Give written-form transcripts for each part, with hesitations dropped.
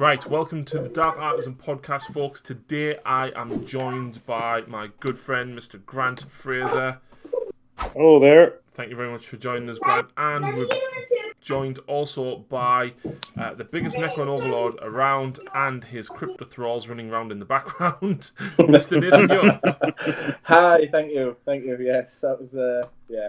Right, welcome to the Dark Artisan podcast, folks. Today I am joined by my good friend, Mr. Grant Fraser. Hello there. Thank you very much for joining us, Grant. And we're joined also by the biggest Necron Overlord around and his crypto thralls running around in the background, Mr. Nathan Young. Hi, thank you. Yes, that was, yeah.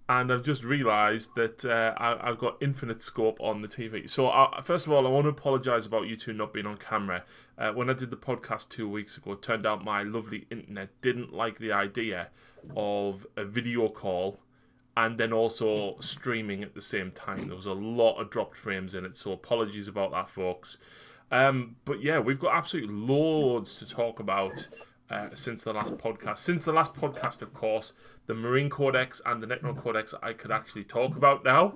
And I've just realised that I've got infinite scope on the TV. So, first of all, I want to apologise about you two not being on camera. When I did the podcast 2 weeks ago, it turned out my lovely internet didn't like the idea of a video call and then also streaming at the same time. There was a lot of dropped frames in it, so apologies about that, folks. But yeah, we've got absolutely loads to talk about since the last podcast. Since the last podcast, of course, the Marine Codex and the Necron Codex I could actually talk about now.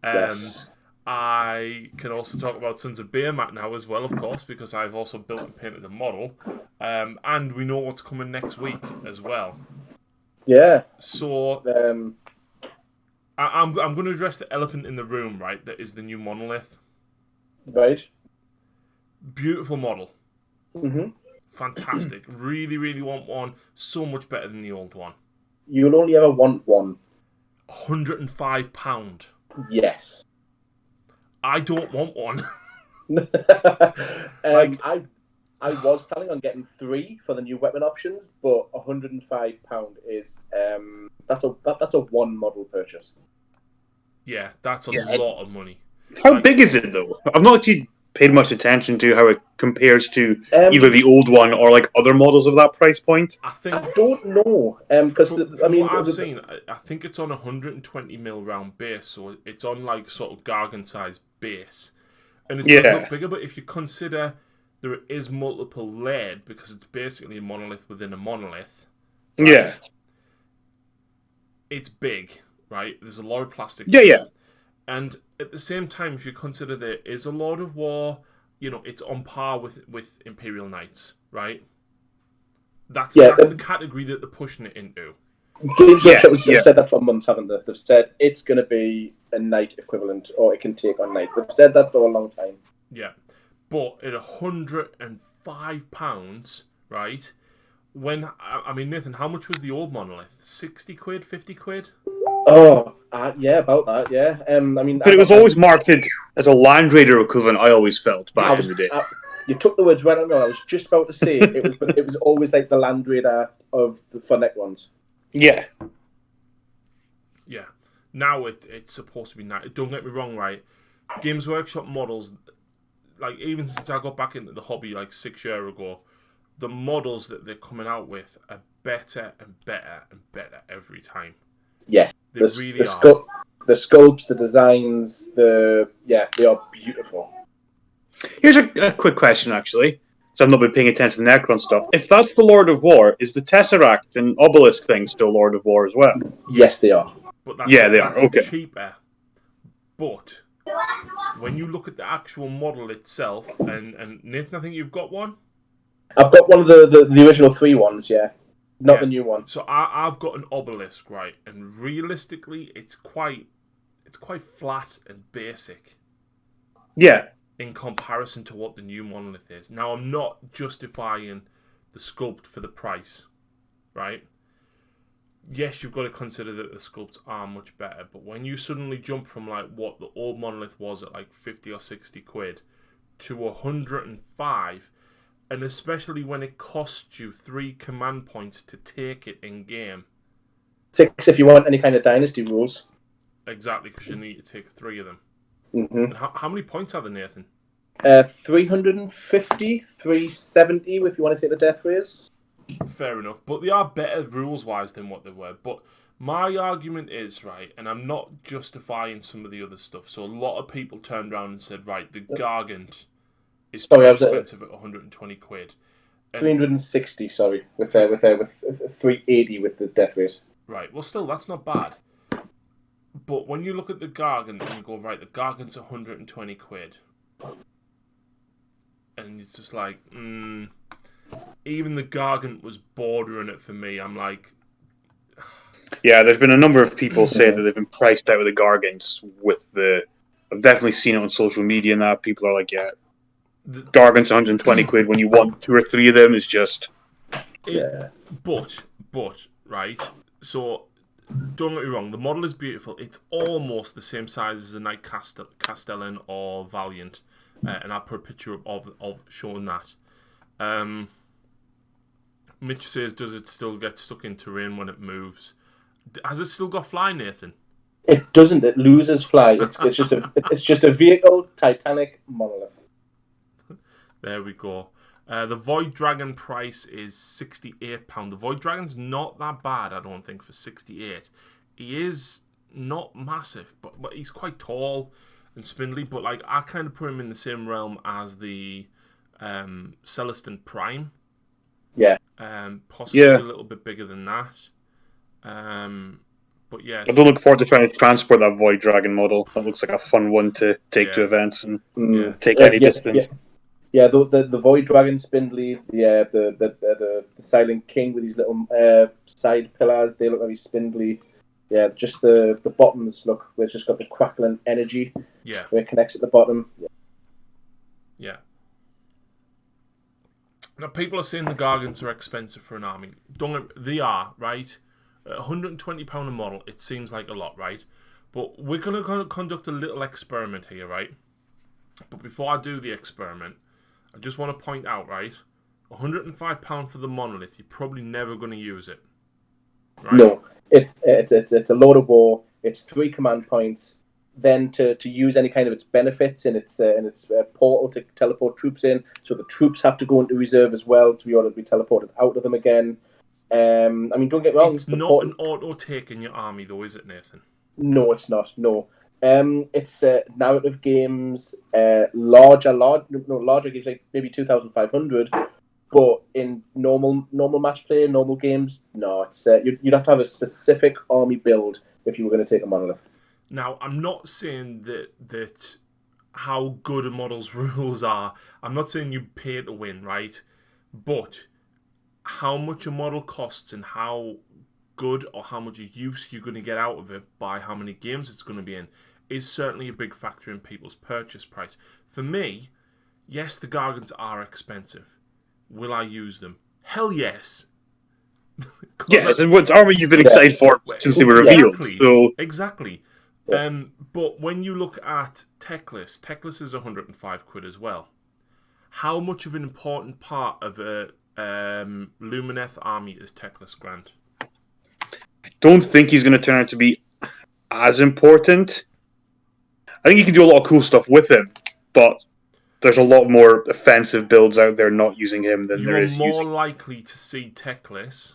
Yes. I can also talk about Sons of Behemat now as well, of course, because I've also built and painted a model. And we know what's coming next week as well. Yeah. So I'm going to address the elephant in the room, right? That is the new Monolith. Right. Beautiful model. Mm-hmm. Fantastic. Really, really want one. So much better than the old one. You'll only ever want one. £105. Yes. I don't want one. I was planning on getting 3 for the new weapon options, but £105 is that's a one model purchase. Yeah, that's a lot of money. How big is it though? I've not actually paid much attention to how it compares to either the old one or like other models of that price point. I don't know because what I've seen, I think it's on 120mm round base, so it's on like sort of Gargan size base, and it's a lot bigger. But if you consider there is multiple layered, because it's basically a monolith within a monolith. Right? Yeah, it's big, right? There's a lot of plastic. Yeah. And at the same time, if you consider there is a Lord of War, you know, it's on par with Imperial Knights, right? That's the category that they're pushing it into. Games Workshop have said that for months, haven't they? They've said it's going to be a knight equivalent, or it can take on knights. They've said that for a long time. Yeah. But at £105, right? When, I mean, Nathan, how much was the old monolith? 60 quid, 50 quid? Oh, yeah, about that, yeah. I mean, but it was always marketed as a Land Raider equivalent. I always felt back in the day. You took the words right out of my mouth. I was just about to say it was always like the Land Raider for Necrons. Yeah. Yeah. Now it's supposed to be nice. Don't get me wrong, right? Games Workshop models, like even since I got back into the hobby like 6 years ago, the models that they're coming out with are better and better and better every time. Yes, they really are. The sculpts, the designs, they are beautiful. Here's a quick question, actually. So I've not been paying attention to Necron stuff. If that's the Lord of War, is the Tesseract and Obelisk thing still Lord of War as well? Yes, they are. But they are. Okay. Cheaper. But when you look at the actual model itself, and Nathan, I think you've got one. I've got one of the original 3 ones, yeah. Not the new one. So I've got an Obelisk, right? And realistically, it's quite flat and basic. Yeah. In comparison to what the new Monolith is. Now, I'm not justifying the sculpt for the price, right? Yes, you've got to consider that the sculpts are much better, but when you suddenly jump from like what the old Monolith was at like 50 or 60 quid to 105, and especially when it costs you 3 command points to take it in game. 6 if you want any kind of dynasty rules. Exactly, because you need to take 3 of them. Mm-hmm. And how many points are there, Nathan? 350, 370 if you want to take the death rays. Fair enough, but they are better rules-wise than what they were. But my argument is, right, and I'm not justifying some of the other stuff, so a lot of people turned around and said, right, the Gargant is too expensive at 120 quid. 360, sorry, with 380 with the death rays. Right, well still, that's not bad. But when you look at the Gargant and you go, right, the Gargant's 120 quid. And it's just like, even the Gargant was bordering it for me. I'm like... Yeah, there's been a number of people say that they've been priced out with the Gargants with the... I've definitely seen it on social media and that. People are like, yeah, Gargant's 120 quid when you want 2 or 3 of them is just... But, right, so, don't get me wrong, the model is beautiful. It's almost the same size as a Knight Castellan or Valiant. And I'll put a picture of showing that. Mitch says, does it still get stuck in terrain when it moves? Has it still got fly, Nathan? It doesn't. It loses fly. It's just a vehicle, Titanic monolith. There we go. The Void Dragon price is £68. The Void Dragon's not that bad, I don't think, for 68. He is not massive, but he's quite tall and spindly. But like, I kind of put him in the same realm as the Celestin Prime. Yeah. Possibly a little bit bigger than that. But yes. I don't look forward to trying to transport that Void Dragon model. That looks like a fun one to take to events and take any distance. Yeah, the Void Dragon spindly, the Silent King with these little side pillars, they look very spindly. Yeah, just the bottoms look, where it's just got the crackling energy. Yeah. Where it connects at the bottom. Yeah. Now, people are saying the Gargants are expensive for an army. They are, right? £120 a model, it seems like a lot, right? But we're going to conduct a little experiment here, right? But before I do the experiment, I just want to point out, right? £105 for the Monolith, you're probably never going to use it. Right? No, it's a load of war. It's 3 command points. Then to use any kind of its benefits in its portal to teleport troops in, so the troops have to go into reserve as well to be able to be teleported out of them again. I mean, don't get me wrong. It's not an auto take in your army, though, is it, Nathan? No, it's not. No, it's narrative games, larger games like maybe 2,500. But in normal match play, normal games, no, it's you'd have to have a specific army build if you were going to take a monolith. Now, I'm not saying that how good a model's rules are. I'm not saying you pay to win, right? But how much a model costs and how good or how much use you're going to get out of it by how many games it's going to be in is certainly a big factor in people's purchase price. For me, yes, the Gargants are expensive. Will I use them? Hell yes. Yes, and what army you've been excited for since they were revealed. Exactly. Yes. But when you look at Techless is 105 quid as well. How much of an important part of a Lumineth army is Techless, Grant? I don't think he's going to turn out to be as important. I think you can do a lot of cool stuff with him, but there's a lot more offensive builds out there not using him than there is using. You're more likely to see Techless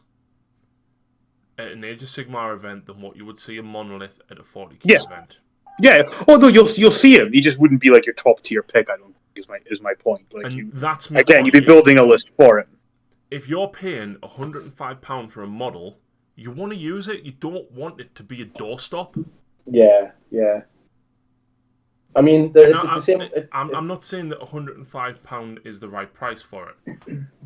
at an Age of Sigmar event than what you would see a Monolith at a 40k event. Yeah. Oh no, you'll see him. He just wouldn't be like your top tier pick. I don't think is my point. Like that's you'd be building a list for it. If you're paying £105 for a model, you want to use it. You don't want it to be a doorstop. Yeah. I mean, it's the same. I'm not saying that £105 is the right price for it,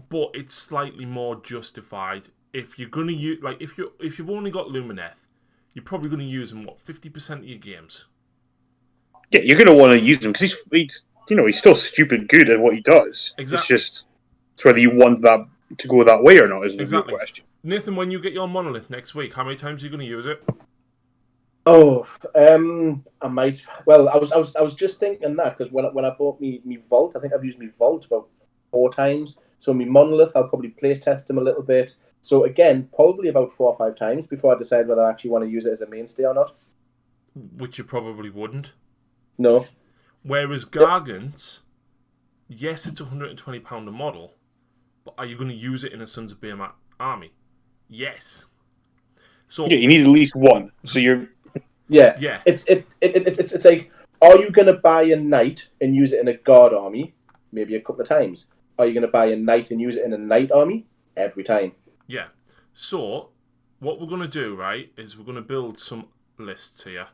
but it's slightly more justified. If you're gonna use, like, if you've only got Lumineth, you're probably gonna use them 50% of your games. Yeah, you're gonna want to use him because he's still stupid good at what he does. Exactly. It's just whether you want that to go that way or not is the real question. Nathan, when you get your Monolith next week, how many times are you gonna use it? Oh, I might. Well, I was just thinking that because when I bought me Vault, I think I've used me Vault about 4 times. So me Monolith, I'll probably play test him a little bit. So again, probably about 4 or 5 times before I decide whether I actually want to use it as a mainstay or not. Which you probably wouldn't. No. Whereas Gargants, yes, it's £120 a model, but are you going to use it in a Sons of Behemoth army? Yes. So you need at least one. So you're. Yeah. It's like, are you going to buy a knight and use it in a guard army? Maybe a couple of times. Are you going to buy a knight and use it in a knight army? Every time. Yeah. So what we're going to do, right, is we're going to build some lists here.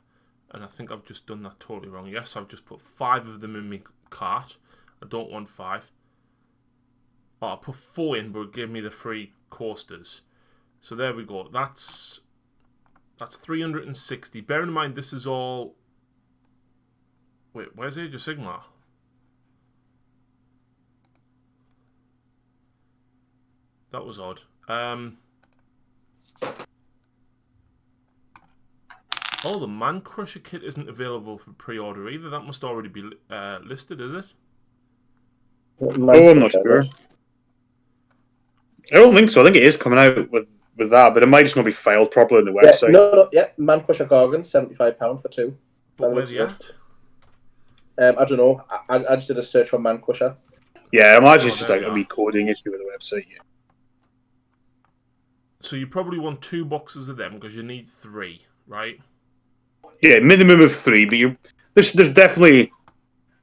And I think I've just done that totally wrong. Yes, I've just put 5 of them in my cart. I don't want 5. Oh, I put 4 in, but it gave me the free coasters. So there we go. That's 360. Bear in mind, this is all... Wait, where's Age of Sigmar? That was odd. Oh, the Man Crusher kit isn't available for pre-order either. That must already be listed, is it? Oh, I'm not sure. I don't think so. I think it is coming out with that, but it might just not be filed properly on the website. Yeah, Man Crusher Gargant, £75 for 2. But where's he at? I don't know. I just did a search for Man Crusher. Yeah, I imagine it's just like a wee coding issue with the website. Yeah. So you probably want 2 boxes of them because you need 3, right? Yeah, minimum of 3, but there's definitely.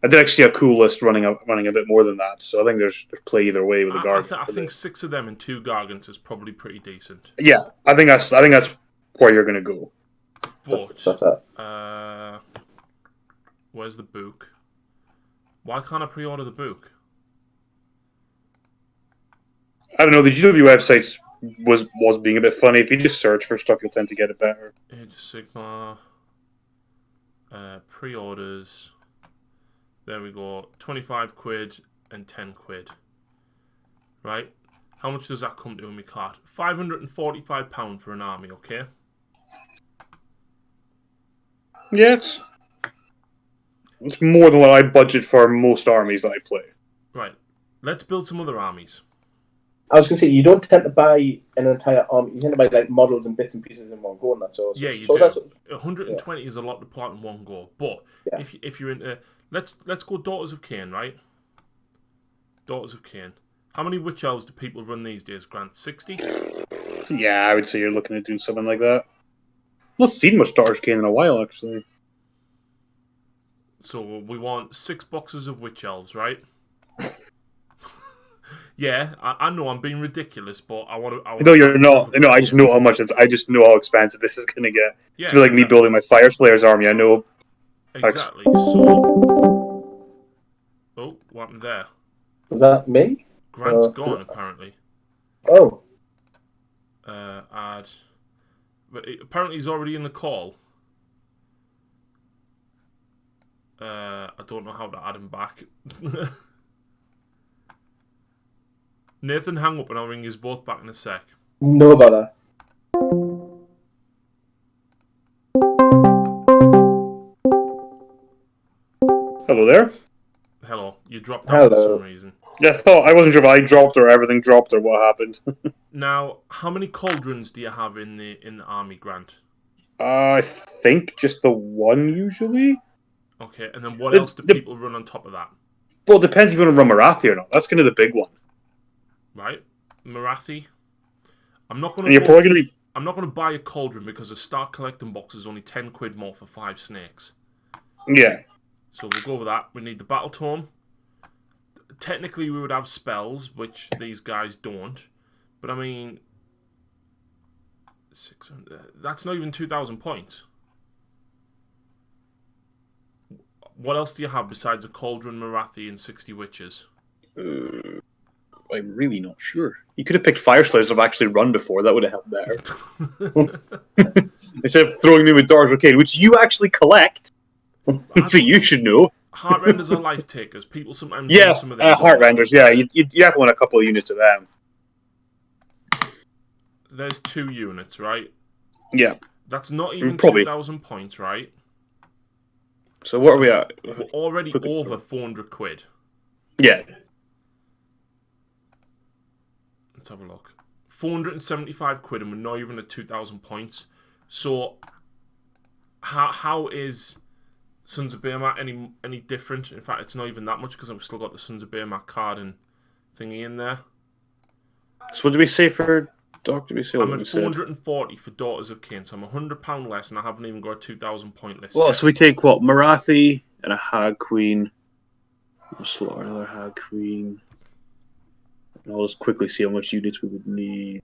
I did actually see a cool list running a bit more than that, so I think there's play either way with the Gargant. I think 6 of them and 2 Gargants is probably pretty decent. Yeah, I think that's where you're gonna go. But that's where's the book? Why can't I pre-order the book? I don't know. The GW websites was being a bit funny. If you just search for stuff, you'll tend to get it better. Age of Sigmar. Pre-orders. There we go. 25 quid and 10 quid. Right? How much does that come to in my cart? £545 for an army, okay? Yeah, it's more than what I budget for most armies that I play. Right. Let's build some other armies. I was going to say, you don't tend to buy an entire army. You tend to buy like models and bits and pieces in one go, and that's all. Yeah, you do. 120 is a lot to pull out in one go. But if you're into... Let's go Daughters of Cain, right? Daughters of Cain. How many Witch Elves do people run these days, Grant? 60? Yeah, I would say you're looking to do something like that. Not seen much Daughters of Cain in a while, actually. So we want 6 boxes of Witch Elves, right? Yeah, I know I'm being ridiculous, but I want to... No, you're not. No, I just know how much I just know how expensive this is going to get. Yeah, it's like me building my Fire Slayers army. I know. Exactly. So... Oh, what happened there? Was that me? Grant's gone, apparently. Oh. Add... But apparently he's already in the call. I don't know how to add him back. Nathan, hang up and I'll ring you both back in a sec. No bother. Hello there. Hello. You dropped out for some reason. Yeah, I wasn't sure if I dropped or everything dropped or what happened. Now, how many cauldrons do you have in the army, Grant? I think just the one usually. Okay, and then what else do people run on top of that? Well, it depends if you want to run Marathi or not. That's kind of the big one. Right, Marathi. I'm not going to buy a cauldron because the start collecting box is only 10 quid more for 5 snakes. Yeah. So we'll go with that. We need the battle tome. Technically, we would have spells, which these guys don't. But I mean, 600. That's not even 2,000 points. What else do you have besides a cauldron, Marathi, and 60 witches? I'm really not sure. You could have picked Fire Slayers I've actually run before. That would have helped better. Instead of throwing me with Dark Artisan, which you actually collect. So you should know. Heartrenders are life takers. People sometimes do some of them. Heartrenders, yeah. You have to want a couple of units of them. There's 2 units, right? Yeah. That's not even 2,000 points, right? So what are we at? We're already over 400 quid. Yeah. Let's have a look. 475 quid and we're not even at 2,000 points. So, how is Sons of Behemat any different? In fact, it's not even that much because I've still got the Sons of Behemat card and thingy in there. So what do we say for Doctor? I'm at 440 for Daughters of Cain, so I'm £100 less and I haven't even got a 2,000 point list. Well, so we take what? Marathi and a Hag Queen. We'll slaughter another Hag Queen. And I'll just quickly see how much units we would need.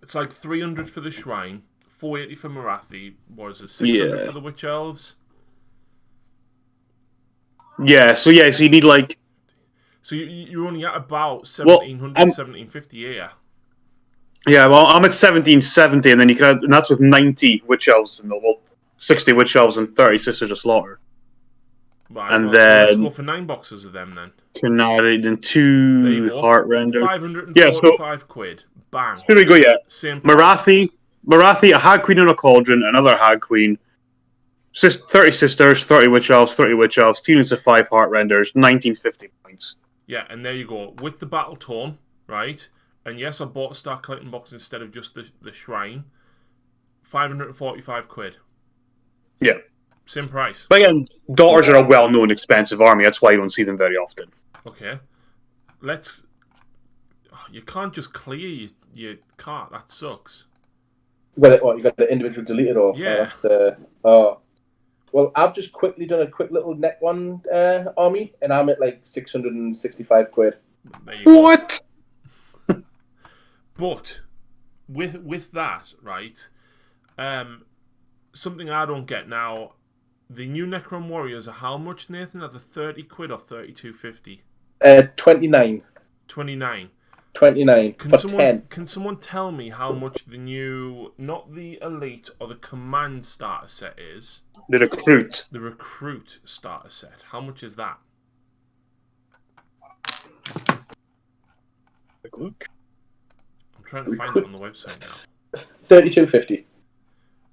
It's like 300 for the Shrine, 480 for Marathi. What is it? 600 for the Witch Elves. Yeah. So you need like. So you're only at about 1,700, 1,750 here. Yeah, well, I'm at 1,770, and then you can add, and that's with 90 Witch Elves and 60 Witch Elves and 30 Sisters of Slaughter. Right, and well, let's then go for 9 boxes of them then. Canary, then There you 2 go. heart renders. 545 quid. Bang. Here we go. Yeah, Same price. Marathi, a Hag Queen and a Cauldron, another Hag Queen. 30 sisters, 30 witch elves, 2 units of 5 heart renders, 1950 points. Yeah, and there you go. With the Battle Tome, right? And yes, I bought a Star Collecting box instead of just the Shrine. 545 quid. Yeah. Same price. But again, Daughters are a well-known expensive army. That's why you don't see them very often. Okay. Let's... You can't just clear your cart. That sucks. You got the individual deleted or? Yeah. Well, I've just quickly done a quick little Necron army, and I'm at like 665 quid. There you go. What? But with that, right? Something I don't get now. The new Necron Warriors are how much, Nathan? Are they 30 quid or 32.50? 29. 29. 29 for 10. Can someone tell me how much the new, not the Elite or the Command starter set is? The Recruit. The Recruit starter set. How much is that? Look. I'm trying to find it on the website now. 32.50.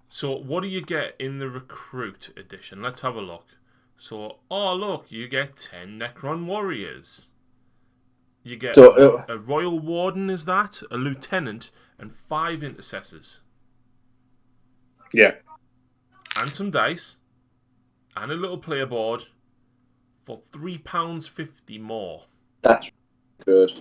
So what do you get in the Recruit edition? Let's have a look. So, oh look, you get 10 Necron Warriors. You get a Royal Warden, is that? A Lieutenant, and 5 Intercessors. Yeah. And some dice. And a little player board. For £3.50 more. That's good.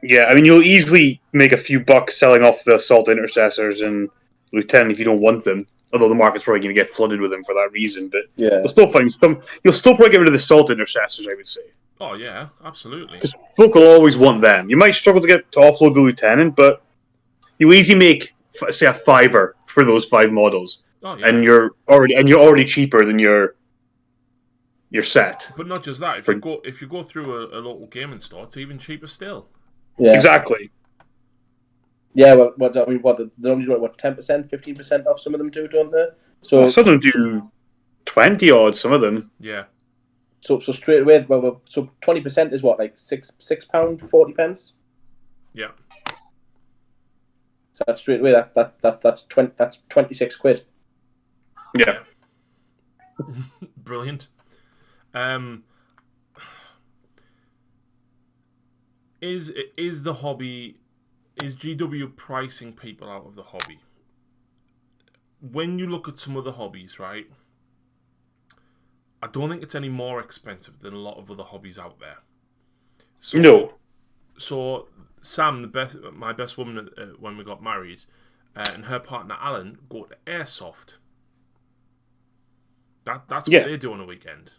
Yeah, I mean, you'll easily make a few bucks selling off the Assault Intercessors and Lieutenant if you don't want them. Although the market's probably going to get flooded with them for that reason. But yeah, you'll still find some. You'll still probably get rid of the Assault Intercessors, I would say. Oh yeah, absolutely. Because folk will always want them. You might struggle to offload the Lieutenant, but you'll easily make, say, a $5 for those 5 models. Oh yeah. And you're already cheaper than your set. But not just that. If you go through a local gaming store, it's even cheaper still. Yeah. Exactly. Yeah, well, they normally do 10%, 15% off some of them too, don't they? So some of them do 20 odd. Some of them. Yeah. So straight away, so 20% is what, like £6, 40 pence. Yeah. So that's straight away. That's 26 quid. Yeah. Brilliant. Is the hobby, is GW pricing people out of the hobby? When you look at some other hobbies, right? I don't think it's any more expensive than a lot of other hobbies out there. So, No. So Sam, my best woman when we got married, and her partner Alan go to airsoft. That's what they do on a weekend.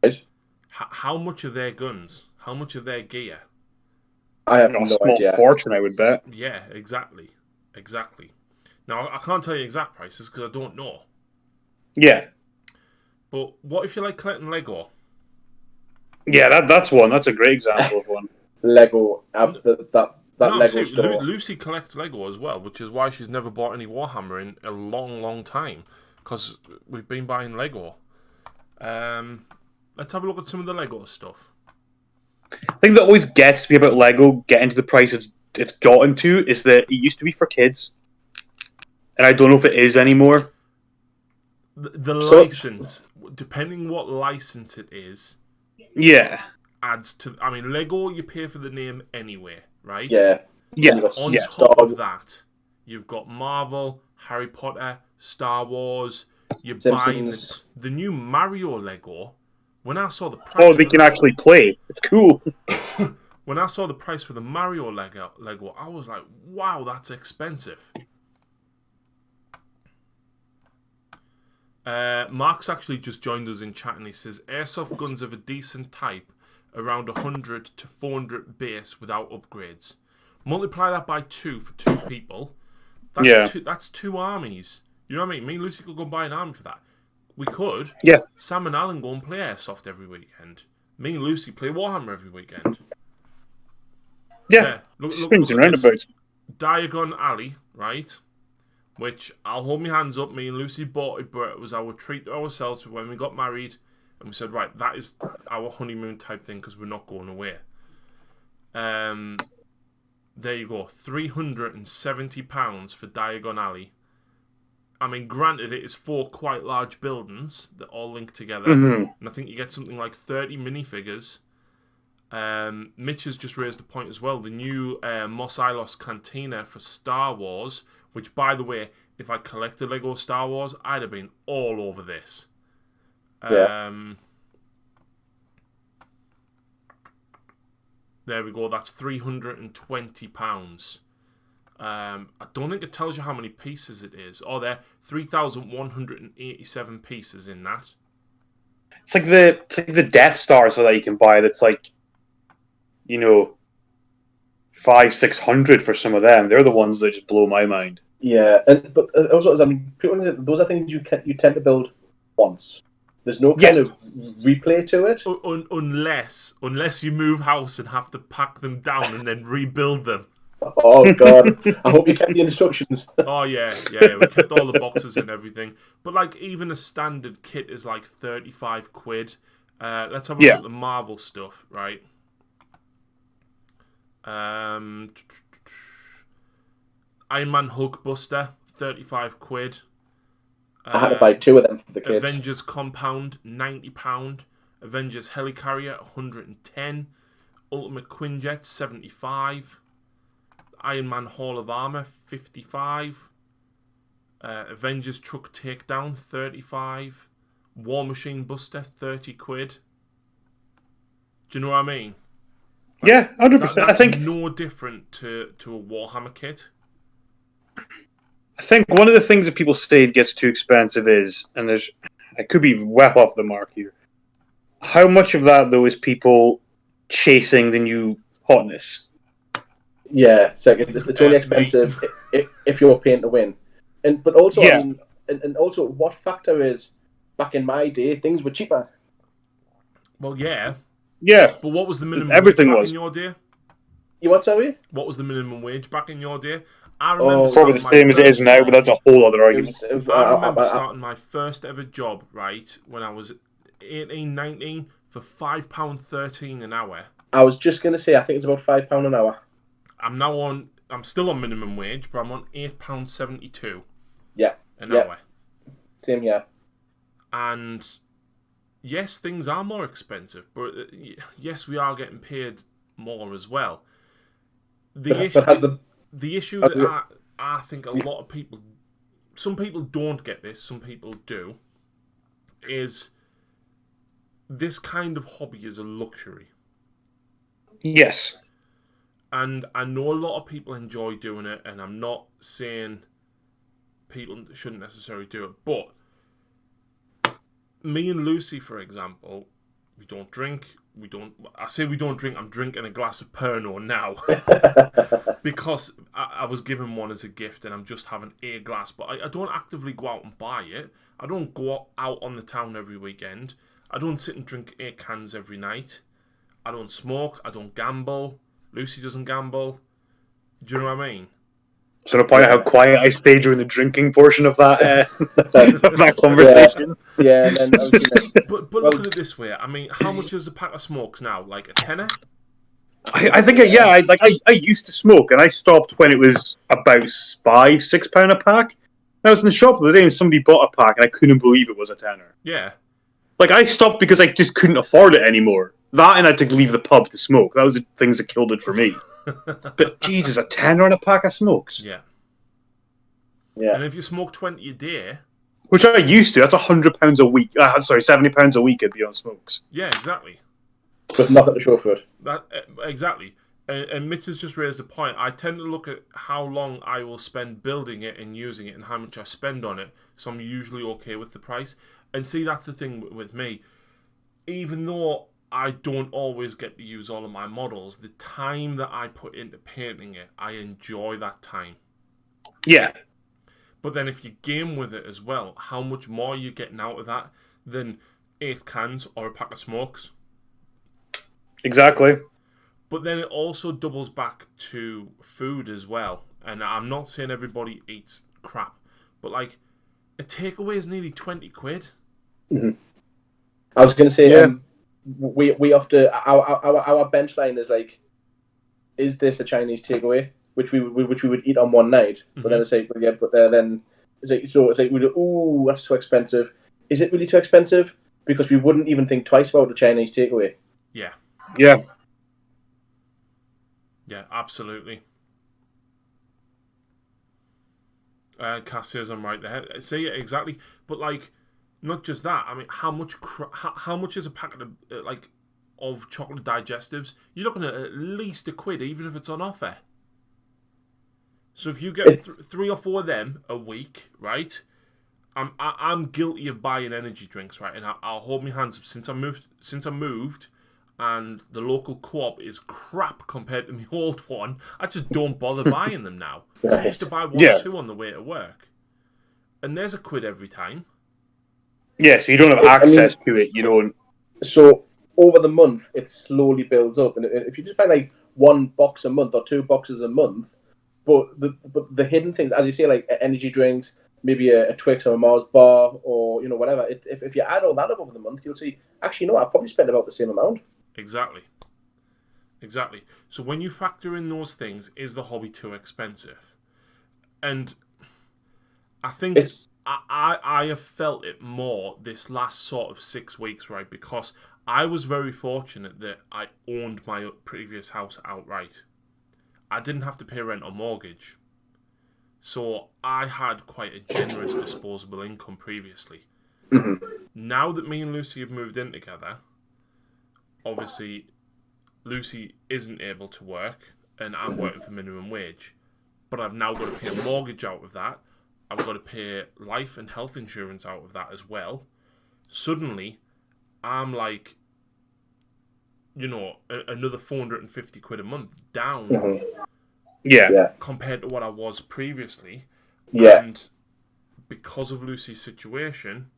Right. How much are their guns? How much are their gear? I have no small idea. Fortune, I would bet. Yeah, exactly. Now I can't tell you exact prices because I don't know. Yeah. But what if you like collecting Lego? Yeah, that's one. That's a great example of one. Lego, that Lego store. Lucy collects Lego as well, which is why she's never bought any Warhammer in a long, long time. Because we've been buying Lego. Let's have a look at some of the Lego stuff. I think that always gets me about Lego getting to the price it's gotten to is that it used to be for kids, and I don't know if it is anymore. The license, depending what license it is, yeah, adds to. I mean, Lego you pay for the name anyway, right? Yeah. On top of that, you've got Marvel, Harry Potter, Star Wars. You're buying the new Mario Lego. When I saw the price, they can actually play. It's cool. When I saw the price for the Mario Lego, I was like, "Wow, that's expensive." Mark's actually just joined us in chat, and he says airsoft guns of a decent type, around 100 to 400 base without upgrades. Multiply that by 2 for 2 people. That's 2 armies. You know what I mean? Me and Lucy could go buy an army for that. We could. Yeah. Sam and Alan go and play airsoft every weekend. Me and Lucy play Warhammer every weekend. Yeah. Look Swings and at this. roundabouts. Diagon Alley, right? Which I'll hold my hands up. Me and Lucy bought it, but it was our treat to ourselves for when we got married. and we said, right, that is our honeymoon type thing because we're not going away. There you go, £370 for Diagon Alley. I mean, granted, it is 4 quite large buildings that all link together, and I think you get something like 30 minifigures. Mitch has just raised the point as well. The new Mos Eisley Cantina for Star Wars, which, by the way, if I collected Lego Star Wars, I'd have been all over this. There we go. That's £320. I don't think it tells you how many pieces it is. Oh, there, 3,187 pieces in that. It's like the Death Star, so that you can buy. That's like, 500-600 for some of them. They're the ones that just blow my mind. Yeah, but also, I mean, those are things you tend to build once. There's no kind of replay to it. Unless you move house and have to pack them down and then rebuild them. Oh god! I hope you kept the instructions. Oh yeah. We kept all the boxes and everything. But like, even a standard kit is like 35 quid. Let's have a look at the Marvel stuff, right? Iron Man Hulkbuster, 35 quid. I had to buy 2 of them for the kids. Avengers Compound, £90. Avengers Helicarrier, 110. Ultimate Quinjet, 75. Iron Man Hall of Armour, 55. Avengers Truck Takedown, 35. War Machine Buster, 30 quid. Do you know what I mean? Yeah, 100%. I think no different to a Warhammer kit. I think one of the things that people say it gets too expensive is, and I could be well off the mark here, how much of that, though, is people chasing the new hotness? Yeah, so it's only expensive if you're paying to win. But also, I mean, and also, what factor is, back in my day, things were cheaper. Well, yeah. Yeah. But what was the minimum Everything wage back was. in your day? You what, sorry? What was the minimum wage back in your day? I remember probably the same as it is now, but that's a whole other argument. I remember starting my first ever job, right, when I was 18, 19, for £5.13 an hour. I was just going to say, I think it's about £5 an hour. I'm still on minimum wage, but I'm on £8.72 an hour. Same here. And yes, things are more expensive, but yes, we are getting paid more as well. The issue that I think a lot of people, some people don't get this, some people do, is this kind of hobby is a luxury. Yes. And I know a lot of people enjoy doing it, and I'm not saying people shouldn't necessarily do it, but me and Lucy, for example, we don't drink. I say we don't drink, I'm drinking a glass of Pernod now. Because I was given one as a gift and I'm just having a glass. But I don't actively go out and buy it. I don't go out on the town every weekend. I don't sit and drink 8 cans every night. I don't smoke. I don't gamble. Lucy doesn't gamble. Do you know what I mean? So to point out how quiet I stayed during the drinking portion of that that conversation. Yeah. But look at it this way. I mean, how much is a pack of smokes now? Like a tenner? I think I used to smoke and I stopped when it was about £5-6 a pack. I was in the shop the other day and somebody bought a pack and I couldn't believe it was a tenner. Yeah. Like, I stopped because I just couldn't afford it anymore. That and I had to leave the pub to smoke. That was the things that killed it for me. But Jesus, a tenner and a pack of smokes. Yeah. Yeah. And if you smoke 20 a day, which I used to, that's £100 a week. £70 a week I'd be on smokes. Yeah, exactly. With nothing to show for it. Exactly. And Mitch has just raised a point. I tend to look at how long I will spend building it and using it and how much I spend on it. So I'm usually okay with the price. And see, that's the thing with me. Even though I don't always get to use all of my models, the time that I put into painting it, I enjoy that time. Yeah. But then if you game with it as well, how much more are you getting out of that than 8 cans or a pack of smokes? Exactly. But then it also doubles back to food as well. And I'm not saying everybody eats crap, but like a takeaway is nearly 20 quid. Mm-hmm. I was going to say, we have to our bench line is like, is this a Chinese takeaway, which we would eat on one night? But then it's like, then it's like we do. Ooh, that's too expensive. Is it really too expensive? Because we wouldn't even think twice about a Chinese takeaway. Yeah. Yeah. Yeah, absolutely. Cass says I'm right there. See, exactly. But like, not just that. I mean, how much is a packet of chocolate digestives? You're looking at least £1, even if it's on offer. So if you get 3 or 4 of them a week, right? I'm guilty of buying energy drinks, right? And I'll hold my hands up since I moved. And the local co-op is crap compared to my old one. I just don't bother buying them now. So I used to buy 1 or 2 on the way to work. And there's £1 every time. Yeah, so you don't have access to it. You don't. So over the month, it slowly builds up. And if you just buy like 1 box a month or 2 boxes a month, but the hidden things, as you say, like energy drinks, maybe a Twix or a Mars bar or, whatever. If you add all that up over the month, you'll see, actually, I probably spent about the same amount. Exactly. So when you factor in those things, is the hobby too expensive? And I think I have felt it more this last sort of 6 weeks, right? Because I was very fortunate that I owned my previous house outright. I didn't have to pay rent or mortgage. So I had quite a generous disposable income previously. Mm-hmm. Now that me and Lucy have moved in together, obviously Lucy isn't able to work and I'm working for minimum wage. But I've now got to pay a mortgage out of that. I've got to pay life and health insurance out of that as well. Suddenly, I'm like, another £450 a month down. Mm-hmm. Yeah. Compared to what I was previously. Yeah. And because of Lucy's situation,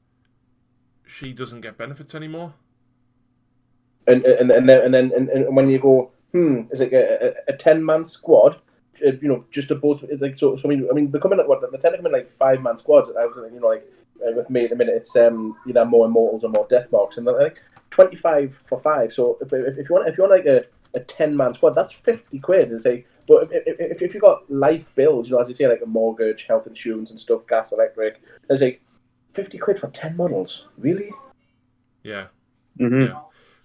she doesn't get benefits anymore. And then when you go, it's like a 10-man squad, just a both. Like so. I mean, they're coming at what? They tend to come in like 5-man squads. I was with me at the minute, it's either more immortals or more death marks, and they're like 25 for 5. So if you want like a 10-man squad, that's £50. And say, but if you got life bills, as you say, like a mortgage, health insurance and stuff, gas, electric, there's like £50 for 10 models. Really? Yeah. Mm-hmm. Yeah.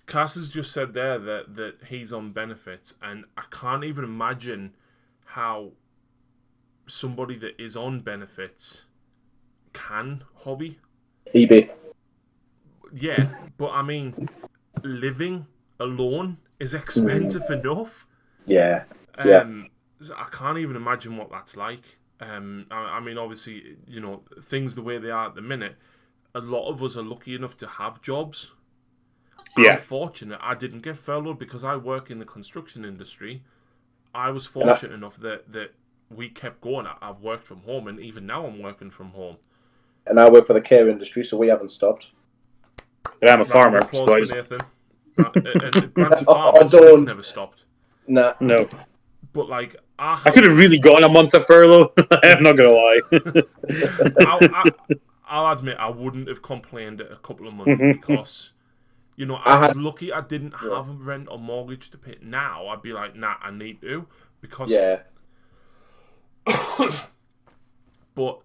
Cass has just said there that he's on benefits, and I can't even imagine how somebody that is on benefits can hobby. eBay. Yeah, but I mean, living alone is expensive enough. Yeah. I can't even imagine what that's like. I mean, obviously, things the way they are at the minute, a lot of us are lucky enough to have jobs. Yeah. I'm fortunate I didn't get furloughed because I work in the construction industry. I was fortunate enough that we kept going. I've worked from home, and even now I'm working from home. And I work for the care industry, so we haven't stopped. And I'm a farmer. Applause for Nathan. And granted, farmers never stopped. No. But like, I could have really gotten a month of furlough. I'm not gonna lie. I'll admit I wouldn't have complained a couple of months because, I was lucky I didn't have a rent or mortgage to pay. Now I'd be like, nah, I need to because. Yeah. But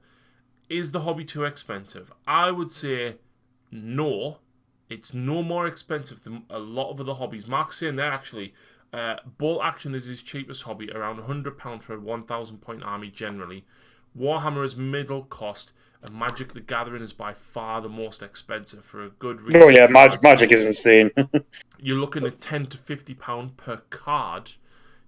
is the hobby too expensive? I would say no. It's no more expensive than a lot of other hobbies. Mark's saying there actually. Bolt action is his cheapest hobby, around £100 for a 1,000 point army generally. Warhammer is middle cost, and Magic the Gathering is by far the most expensive for a good reason. Oh yeah, Magic is insane. You're looking at £10 to £50 per card.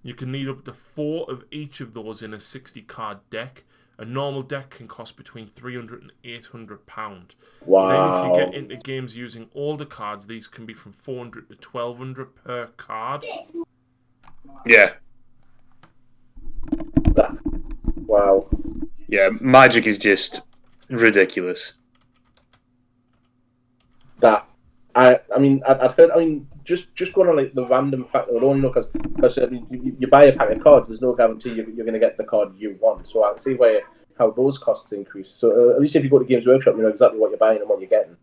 You can need up to 4 of each of those in a 60 card deck. A normal deck can cost between £300 and £800. Wow. Then if you get into games using older cards, these can be from £400 to £1,200 per card. Yeah. Wow. Yeah, Magic is just ridiculous. I'd heard. I mean, just going on like the random factor alone, because you buy a pack of cards, there's no guarantee you're going to get the card you want. So I can see how those costs increase. So at least if you go to Games Workshop, you know exactly what you're buying and what you're getting.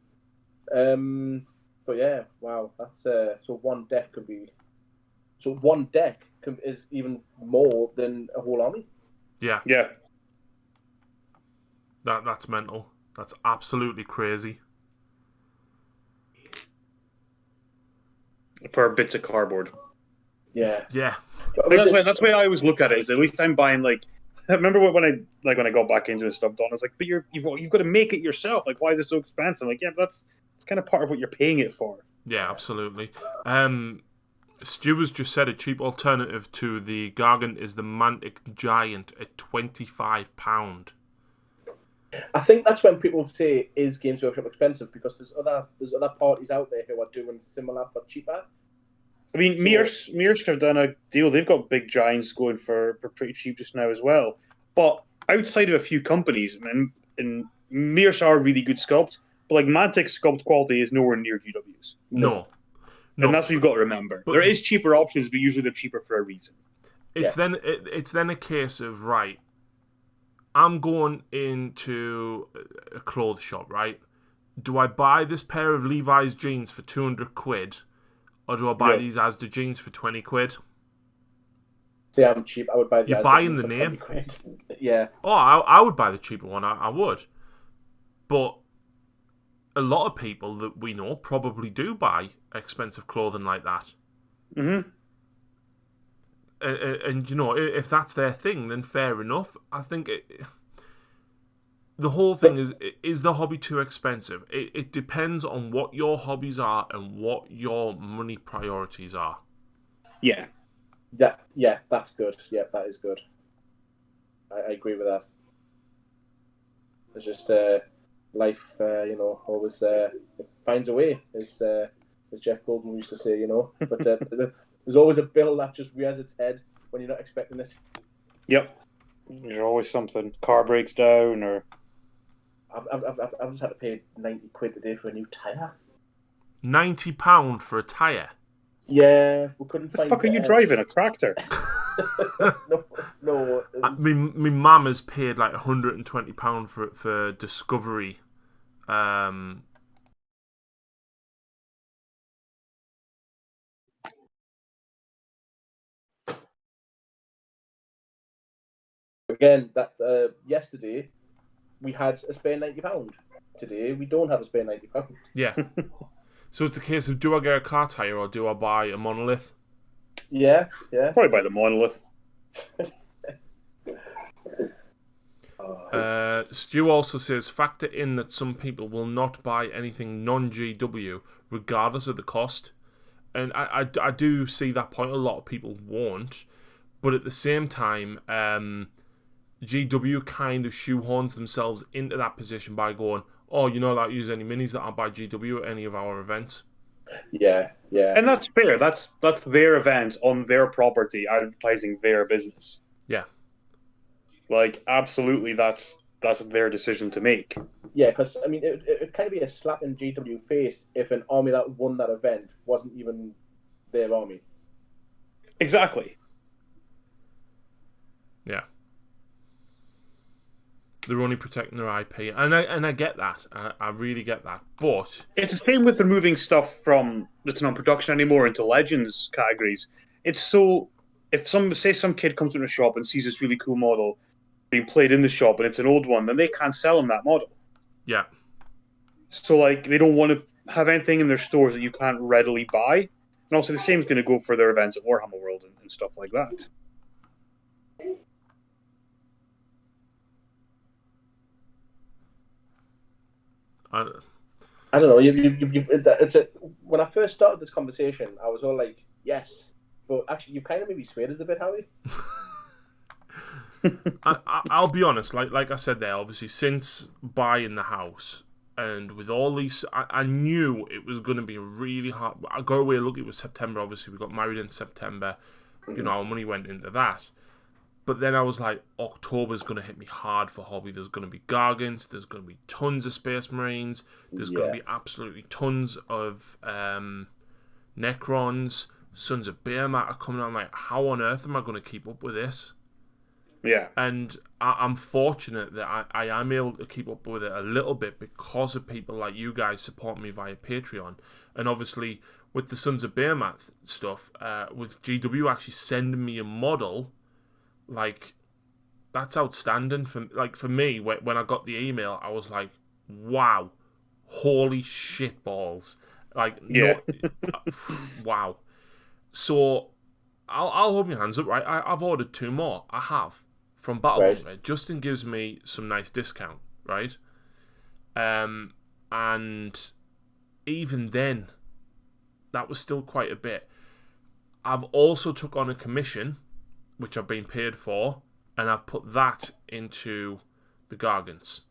But yeah, wow, that's so one deck could be. So one deck is even more than a whole army. Yeah. Yeah. That's mental. That's absolutely crazy. For bits of cardboard. Yeah. Yeah. But that's why I always look at it. Is at least I'm buying like. I remember when I got back into it stuff, Don. I was like, but you've got to make it yourself. Like, why is it so expensive? Like, yeah, it's kind of part of what you're paying it for. Yeah, absolutely. Stu has just said a cheap alternative to the Gargant is the Mantic Giant at £25. I think that's when people say, "Is Games Workshop expensive?" Because there's other parties out there who are doing similar but cheaper. I mean, Mears have done a deal. They've got big giants going for pretty cheap just now as well. But outside of a few companies, and Mears are really good sculpt, but like Mantic's sculpt quality is nowhere near GW's. No. And that's what you've got to remember. But there is cheaper options, but usually they're cheaper for a reason. It's then a case of, right, I'm going into a clothes shop, right? Do I buy this pair of Levi's jeans for 200 quid? Or do I buy these Asda jeans for 20 quid? See, I'm cheap. I would buy the You're Asda buying jeans the for name. 20 quid. Yeah. Oh, I would buy the cheaper one. I would. But a lot of people that we know probably do buy expensive clothing like that. Mm-hmm. And you know, if that's their thing, then fair enough. I think the whole thing is the hobby too expensive? It depends on what your hobbies are and what your money priorities are. Yeah. Yeah, that's good. Yeah, that is good. I agree with that. It's just life, always finds a way, as Jeff Goldblum used to say, you know. But there's always a bill that just rears its head when you're not expecting it. Yep. There's always something. Car breaks down, or I've just had to pay 90 quid a day for a new tyre. £90 for a tyre? Yeah, we couldn't find. The fuck are you driving? A tractor? No. My mum has paid like £120 for Discovery. Again, that yesterday we had a spare £90. Today we don't have a spare £90. Yeah. So it's a case of, do I get a car tyre or do I buy a Monolith? Yeah. Probably buy the Monolith. Stu also says, factor in that some people will not buy anything non-GW regardless of the cost. And I do see that point. A lot of people won't. But at the same time, GW kind of shoehorns themselves into that position by going, oh, you're not allowed to use any minis that aren't by GW at any of our events. Yeah. And that's fair. That's their event on their property, advertising their business. Yeah. Like, absolutely, that's their decision to make. Yeah, because, I mean, it would kind of be a slap in GW face if an army that won that event wasn't even their army. Exactly. Yeah. They're only protecting their IP. And I get that. I really get that. But it's the same with removing stuff from that's not production anymore into Legends categories. It's so... If some kid comes into a shop and sees this really cool model being played in the shop and it's an old one, then they can't sell them that model. Yeah. So, like, they don't want to have anything in their stores that you can't readily buy. And also the same is going to go for their events at Warhammer World and stuff like that. I don't know. When I first started this conversation, I was all like, yes. But actually, you kind of maybe swayed us a bit, Howie. I'll be honest, like I said there, obviously, since buying the house, and with all these, I knew it was going to be really hard. I go away, look, it was September, obviously, we got married in September, you know, our money went into that. But then I was like, October's going to hit me hard for hobby. There's going to be Gargants, there's going to be tons of Space Marines, there's going to be absolutely tons of Necrons, Sons of Behemoth are coming out. I'm like, how on earth am I going to keep up with this? Yeah. And I'm fortunate that I am able to keep up with it a little bit because of people like you guys supporting me via Patreon. And obviously, with the Sons of Behemoth stuff, with GW actually sending me a model, like, that's outstanding. For me, when I got the email, I was like, wow, holy shit balls. Like, Yeah. wow. So, I'll hold my hands up, right? I've ordered 2 more. I have. From Battle Right. Bunker. Justin gives me some nice discount, right? And even then, that was still quite a bit. I've also took on a commission, which I've been paid for, and I've put that into the Gargants.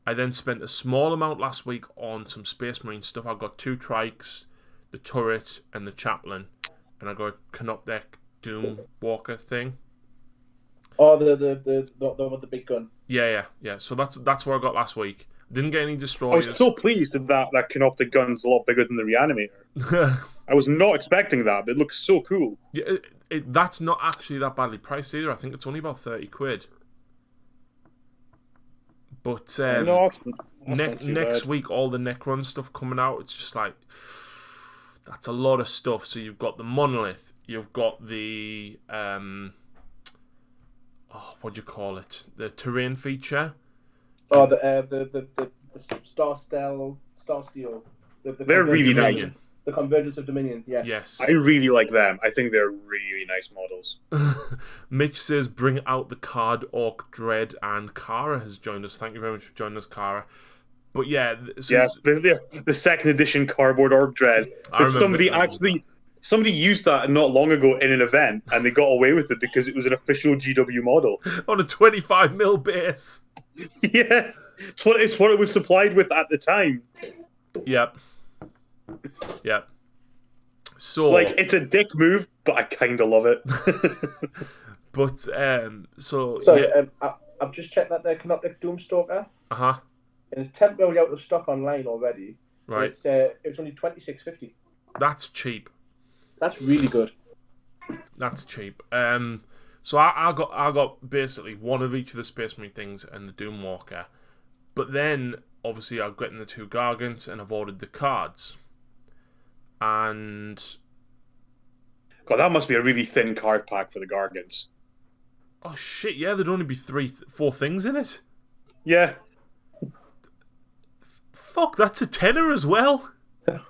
I then spent a small amount last week on some Space Marine stuff. I got 2 trikes, the turret, and the chaplain, and I got a Canoptek Doom Walker thing. Oh, the one with the big gun. Yeah. So that's what I got last week. Didn't get any I was destroyers. so pleased that Canoptic gun's a lot bigger than the Reanimator. I was not expecting that, but it looks so cool. Yeah, that's not actually that badly priced either. I think it's only about 30 quid. But No, that's not too next bad. week, all the Necron stuff coming out, it's just like, that's a lot of stuff. So you've got the Monolith, you've got the what do you call it? The terrain feature. Oh, the Star Steel. They're really nice. Dominion. The Convergence of Dominion. Yes. Yes. I really like them. I think they're really nice models. Mitch says, bring out the card Orc Dread, and Kara has joined us. Thank you very much for joining us, Kara. But yeah, so Yes, the second edition cardboard Orc Dread. I remember Somebody used that not long ago in an event, and they got away with it because it was an official GW model. on a 25mm base. Yeah, it's what it was supplied with at the time. Yep. So Like, it's a dick move, but I kind of love it. but So yeah. I've just checked that there Canoptic Doomstalker, Uh-huh. and it's temporarily out of stock online already. Right. It's only $26.50. That's cheap. That's really good. That's cheap. So I got basically one of each of the Space Marine things and the Doomwalker. But then obviously I've gotten the 2 Gargants and I've ordered the cards. And God, that must be a really thin card pack for the Gargants. oh shit, yeah, there'd only be 4 things in it. Yeah. Fuck, that's a tenner as well.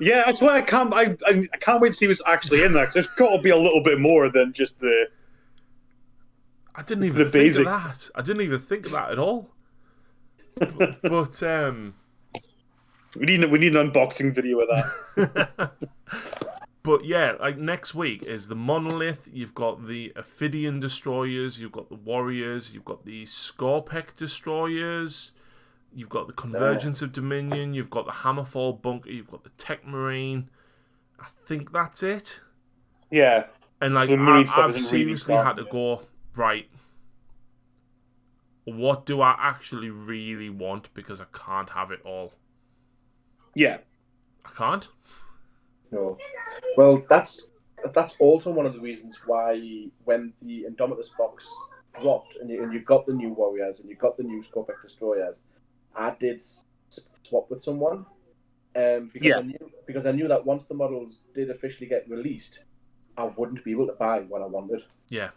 Yeah, that's why I can't wait to see what's actually in there, because there's got to be a little bit more than just the... I didn't even The think basics. of that. I didn't even think of that at all. But We need an unboxing video of that. but yeah, like next week is the Monolith. You've got the Ophidian Destroyers. You've got the Warriors. You've got the Scorpec Destroyers. You've got the Convergence of Dominion. You've got the Hammerfall Bunker. You've got the Tech Marine. I think that's it. Yeah. And like, The Marine stuff I've isn't really seriously had to starting go, right, what do I actually really want? Because I can't have it all. Yeah. I can't. No. Well, that's also one of the reasons why when the Indomitus box dropped and you got the new Warriors and you got the new Scorpec Destroyers, I did swap with someone, because I knew that once the models did officially get released, I wouldn't be able to buy what I wanted. Yeah.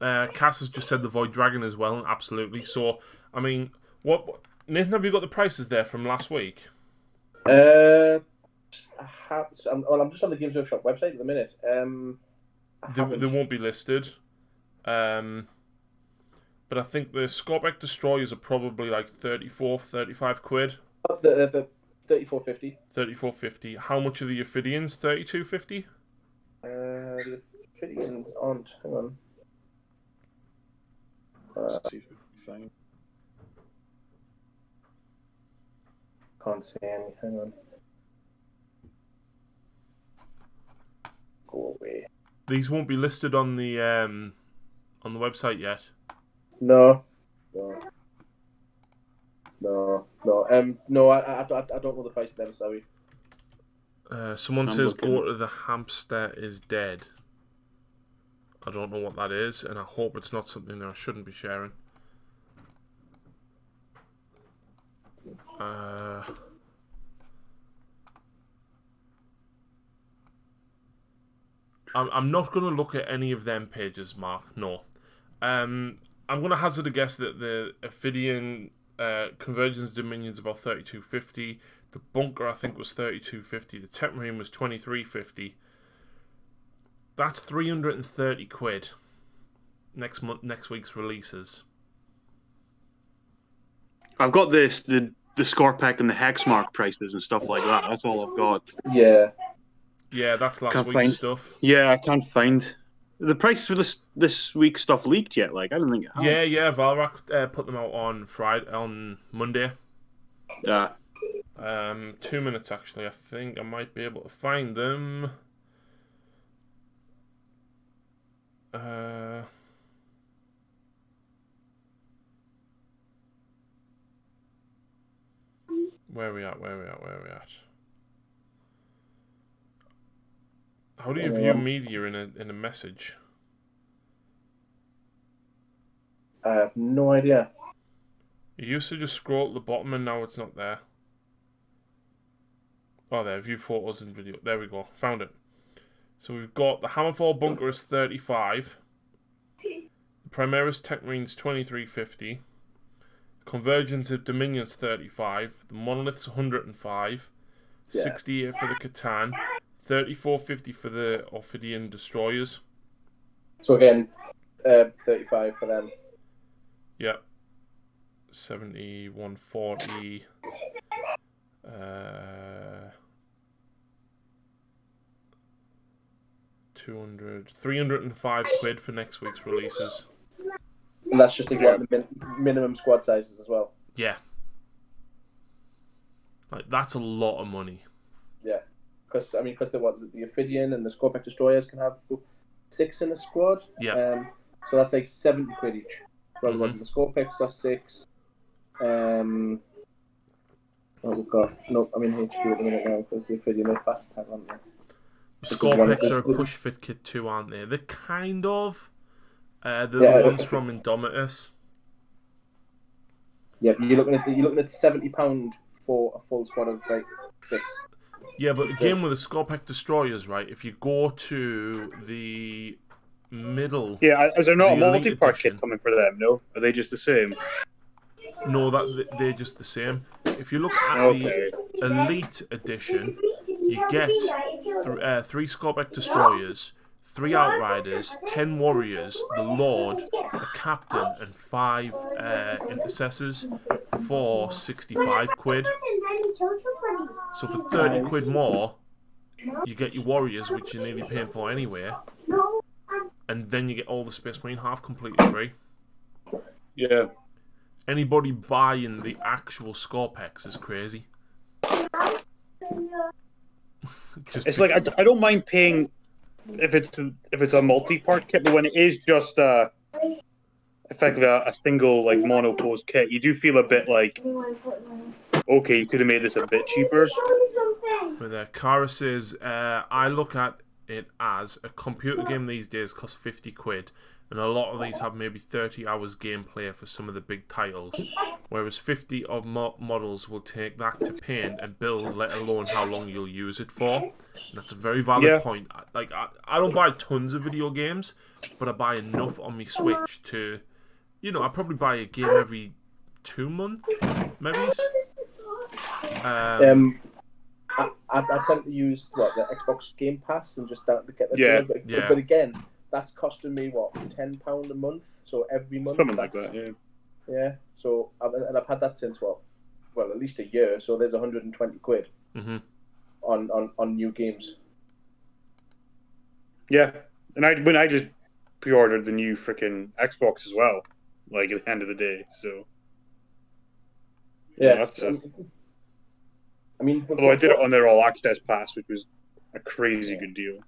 Cass has just said the Void Dragon as well, absolutely. So, I mean, what Nathan, have you got the prices there from last week? I'm just on the Games Workshop website at the minute. They won't be listed. But I think the Scorpec Destroyers are probably like 34, 35 quid. The 34.50. 34.50. How much are the Ophidians? 32.50? The Ophidians aren't. Hang on. Let's see if we can find... Can't see any. Hang on. Go away. These won't be listed on the website yet. No. No, I don't know the price of them, sorry. Someone I'm says looking. go to the hamster is dead. I don't know what that is, and I hope it's not something that I shouldn't be sharing. I'm not going to look at any of them pages, Mark. No. I'm going to hazard a guess that the Ophidian Convergence Dominion's about 32.50. The Bunker, I think, was 32.50. The Tetmarine was 23.50. That's 330 quid. Next week's releases. I've got the Scorpec and the Hexmark prices and stuff like that. That's all I've got. Yeah. Yeah, that's last week's stuff. Yeah, I can't find the price for this week's stuff leaked yet. Like, I don't think it has. Yeah. Valrak put them out on Monday. Yeah. 2 minutes actually. I think I might be able to find them. Where are we at? How do you view media in a message? I have no idea. You used to just scroll at the bottom and now it's not there. Oh, there, view photos and video. There we go, found it. So we've got the Hammerfall Bunker is 35. The Primaris Techmarine's 23.50. Convergence of Dominion's 35. The Monolith's 105. 68 for the Catan. 34.50 for the Ophidian Destroyers. So again, 35 for them. Yep. 71.40. 305 quid for next week's releases. And that's just again the minimum squad sizes as well. Yeah. Like, that's a lot of money. Yeah. Because the Ophidian and the Scorpec Destroyers can have 6 in a squad. Yeah. So that's like 70 quid each. Well, Mm-hmm. the Scorpecs are 6. What we've got? No, I'm in HQ at the minute now because the Ophidian are fast attack, aren't they? Scorpecs are a push fit kit too, aren't they? They're kind of. They're the ones from Indomitus. Yeah, you're looking at £70 for a full squad of like 6. Yeah, but again with the Scorpec Destroyers, right? If you go to the middle, Yeah, is there not a the Elite multi-part Edition. kit coming for them? No, are they just the same? No, they're just the same. If you look at Okay. the Elite Edition, you get 3 Scorpec Destroyers, 3 Outriders, 10 Warriors, the Lord, a Captain, and 5 Intercessors for 65 quid. So for 30 quid more, you get your Warriors, which you're nearly paying for anyway, and then you get all the Space Marine half completely free. Yeah. Anybody buying the actual Scorpex is crazy. It's like I don't mind paying if it's a multi-part kit, but when it is just effectively a single like mono-pose kit, you do feel a bit like, okay, you could have made this a bit cheaper. But Kara says, I look at it as a computer game these days costs 50 quid, and a lot of these have maybe 30 hours gameplay for some of the big titles, whereas 50 of models will take that to paint and build, let alone how long you'll use it for. And that's a very valid point. Like, I don't buy tons of video games, but I buy enough on my Switch to, I probably buy a game every 2 months, maybe. I tend to use the Xbox Game Pass and just to get the but again, that's costing me £10 a month. So every month, something like that. Yeah. Yeah. So I've had that since at least a year. So there's 120 quid on new games. Yeah, and when I just pre-ordered the new freaking Xbox as well, like at the end of the day. So yeah, although I did it on their All Access Pass, which was a crazy good deal.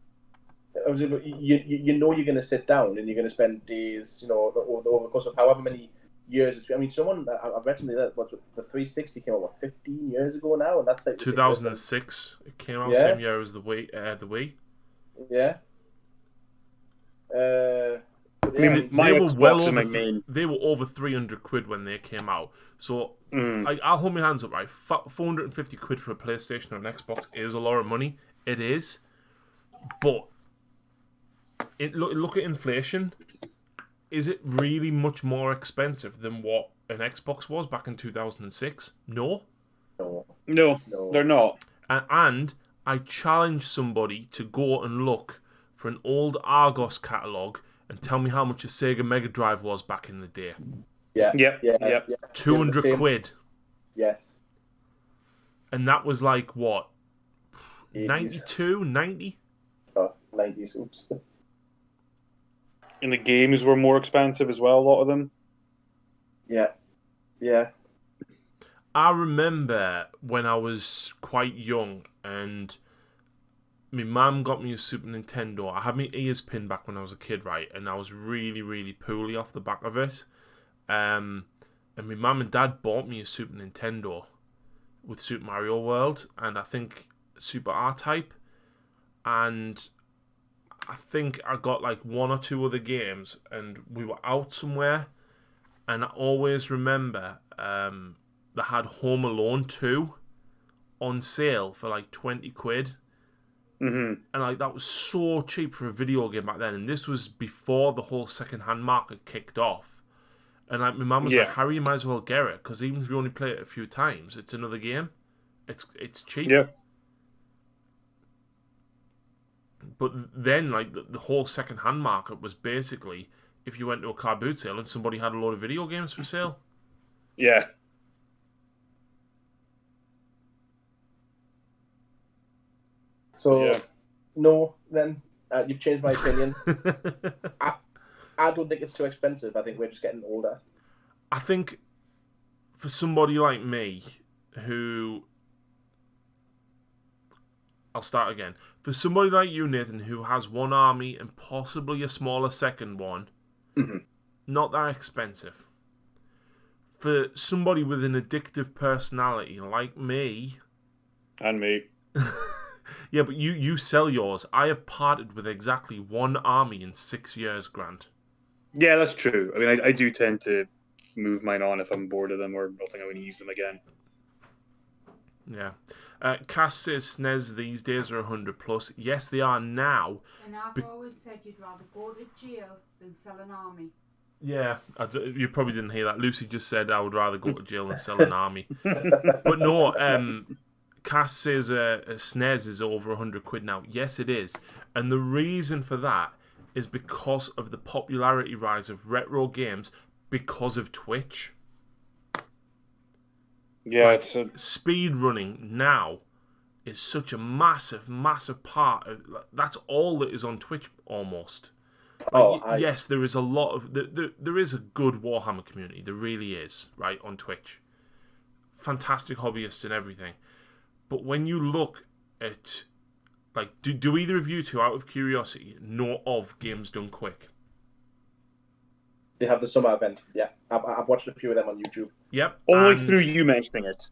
You know you're going to sit down and you're going to spend days, over the course of however many years. Someone I've read something that the 360 came out 15 years ago now, and that's like 2006. It came out same year as the Wii. Yeah. I mean, my they were Xbox well is over my main. they were over 300 quid when they came out. So I'll hold my hands up, right? 450 quid for a PlayStation or an Xbox is a lot of money. It is, but look at inflation. Is it really much more expensive than what an Xbox was back in 2006? No. No, they're not. And I challenge somebody to go and look for an old Argos catalogue and tell me how much a Sega Mega Drive was back in the day. Yeah. 200 quid. Yes. And that was like, what? 80s. 92? 90? Oh, 90s. Oops. And the games were more expensive as well, a lot of them. Yeah. I remember when I was quite young and my mum got me a Super Nintendo. I had my ears pinned back when I was a kid, right? And I was really, really poorly off the back of it. And my mum and dad bought me a Super Nintendo with Super Mario World and I think Super R-Type. And I think I got like one or two other games and we were out somewhere. And I always remember they had Home Alone 2 on sale for like 20 quid. Mm-hmm. And like that was so cheap for a video game back then. And this was before the whole second-hand market kicked off. And like my mum was like, Harry, you might as well get it because even if you only play it a few times, it's another game. It's cheap. Yeah. But then like the whole second-hand market was basically if you went to a car boot sale and somebody had a load of video games for sale. Yeah. So, no, then you've changed my opinion. I don't think it's too expensive. I think we're just getting older. I think for somebody like me who... I'll start again. For somebody like you, Nathan, who has one army and possibly a smaller second one, not that expensive. For somebody with an addictive personality like me... And me. Yeah, but you sell yours. I have parted with exactly one army in 6 years, Grant. Yeah, that's true. I mean, I do tend to move mine on if I'm bored of them or don't think I'm going to use them again. Yeah. Cass says SNES these days are 100 plus. Yes, they are now. And I've always said you'd rather go to jail than sell an army. Yeah, you probably didn't hear that. Lucy just said I would rather go to jail than sell an army. But no, Cass says a SNES is over 100 quid now. Yes, it is. And the reason for that is because of the popularity rise of retro games because of Twitch. Yeah, like, speed running now is such a massive, massive part of... That's all that is on Twitch, almost. Like, yes, there is a lot of... There is a good Warhammer community. There really is, right, on Twitch. Fantastic hobbyists and everything. But when you look at... Like, do either of you two, out of curiosity, know of Games Done Quick? They have the summer event, yeah. I've watched a few of them on YouTube. Yep. Only through you mentioning it.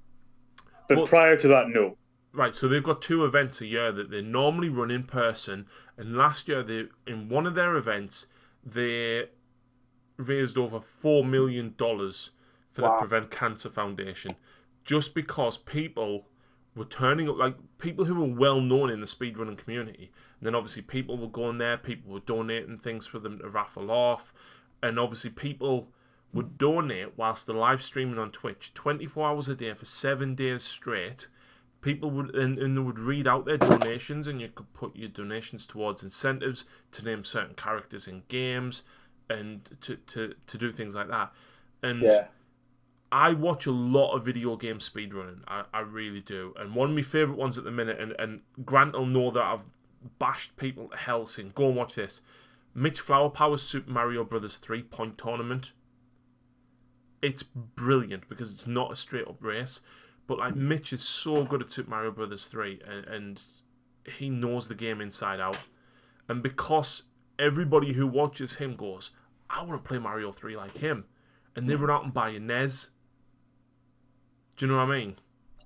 But prior to that, no. Right, so they've got 2 events a year that they normally run in person. And last year, in one of their events, they raised over $4 million for the Prevent Cancer Foundation. Just because people were turning up, like people who were well known in the speedrunning community. And then obviously people were going there, people were donating things for them to raffle off. And obviously people would donate whilst they're live streaming on Twitch 24 hours a day for 7 days straight. People would and they would read out their donations, and you could put your donations towards incentives to name certain characters in games and to do things like that. And I watch a lot of video game speedrunning. I really do. And one of my favourite ones at the minute, and Grant will know that I've bashed people to hell saying, go and watch this. Mitch Flowerpower's Super Mario Bros. 3 point tournament. It's brilliant because it's not a straight up race. But like Mitch is so good at Super Mario Bros. 3 and he knows the game inside out. And because everybody who watches him goes, I want to play Mario 3 like him. And they run out and buy a NES. Do you know what I mean?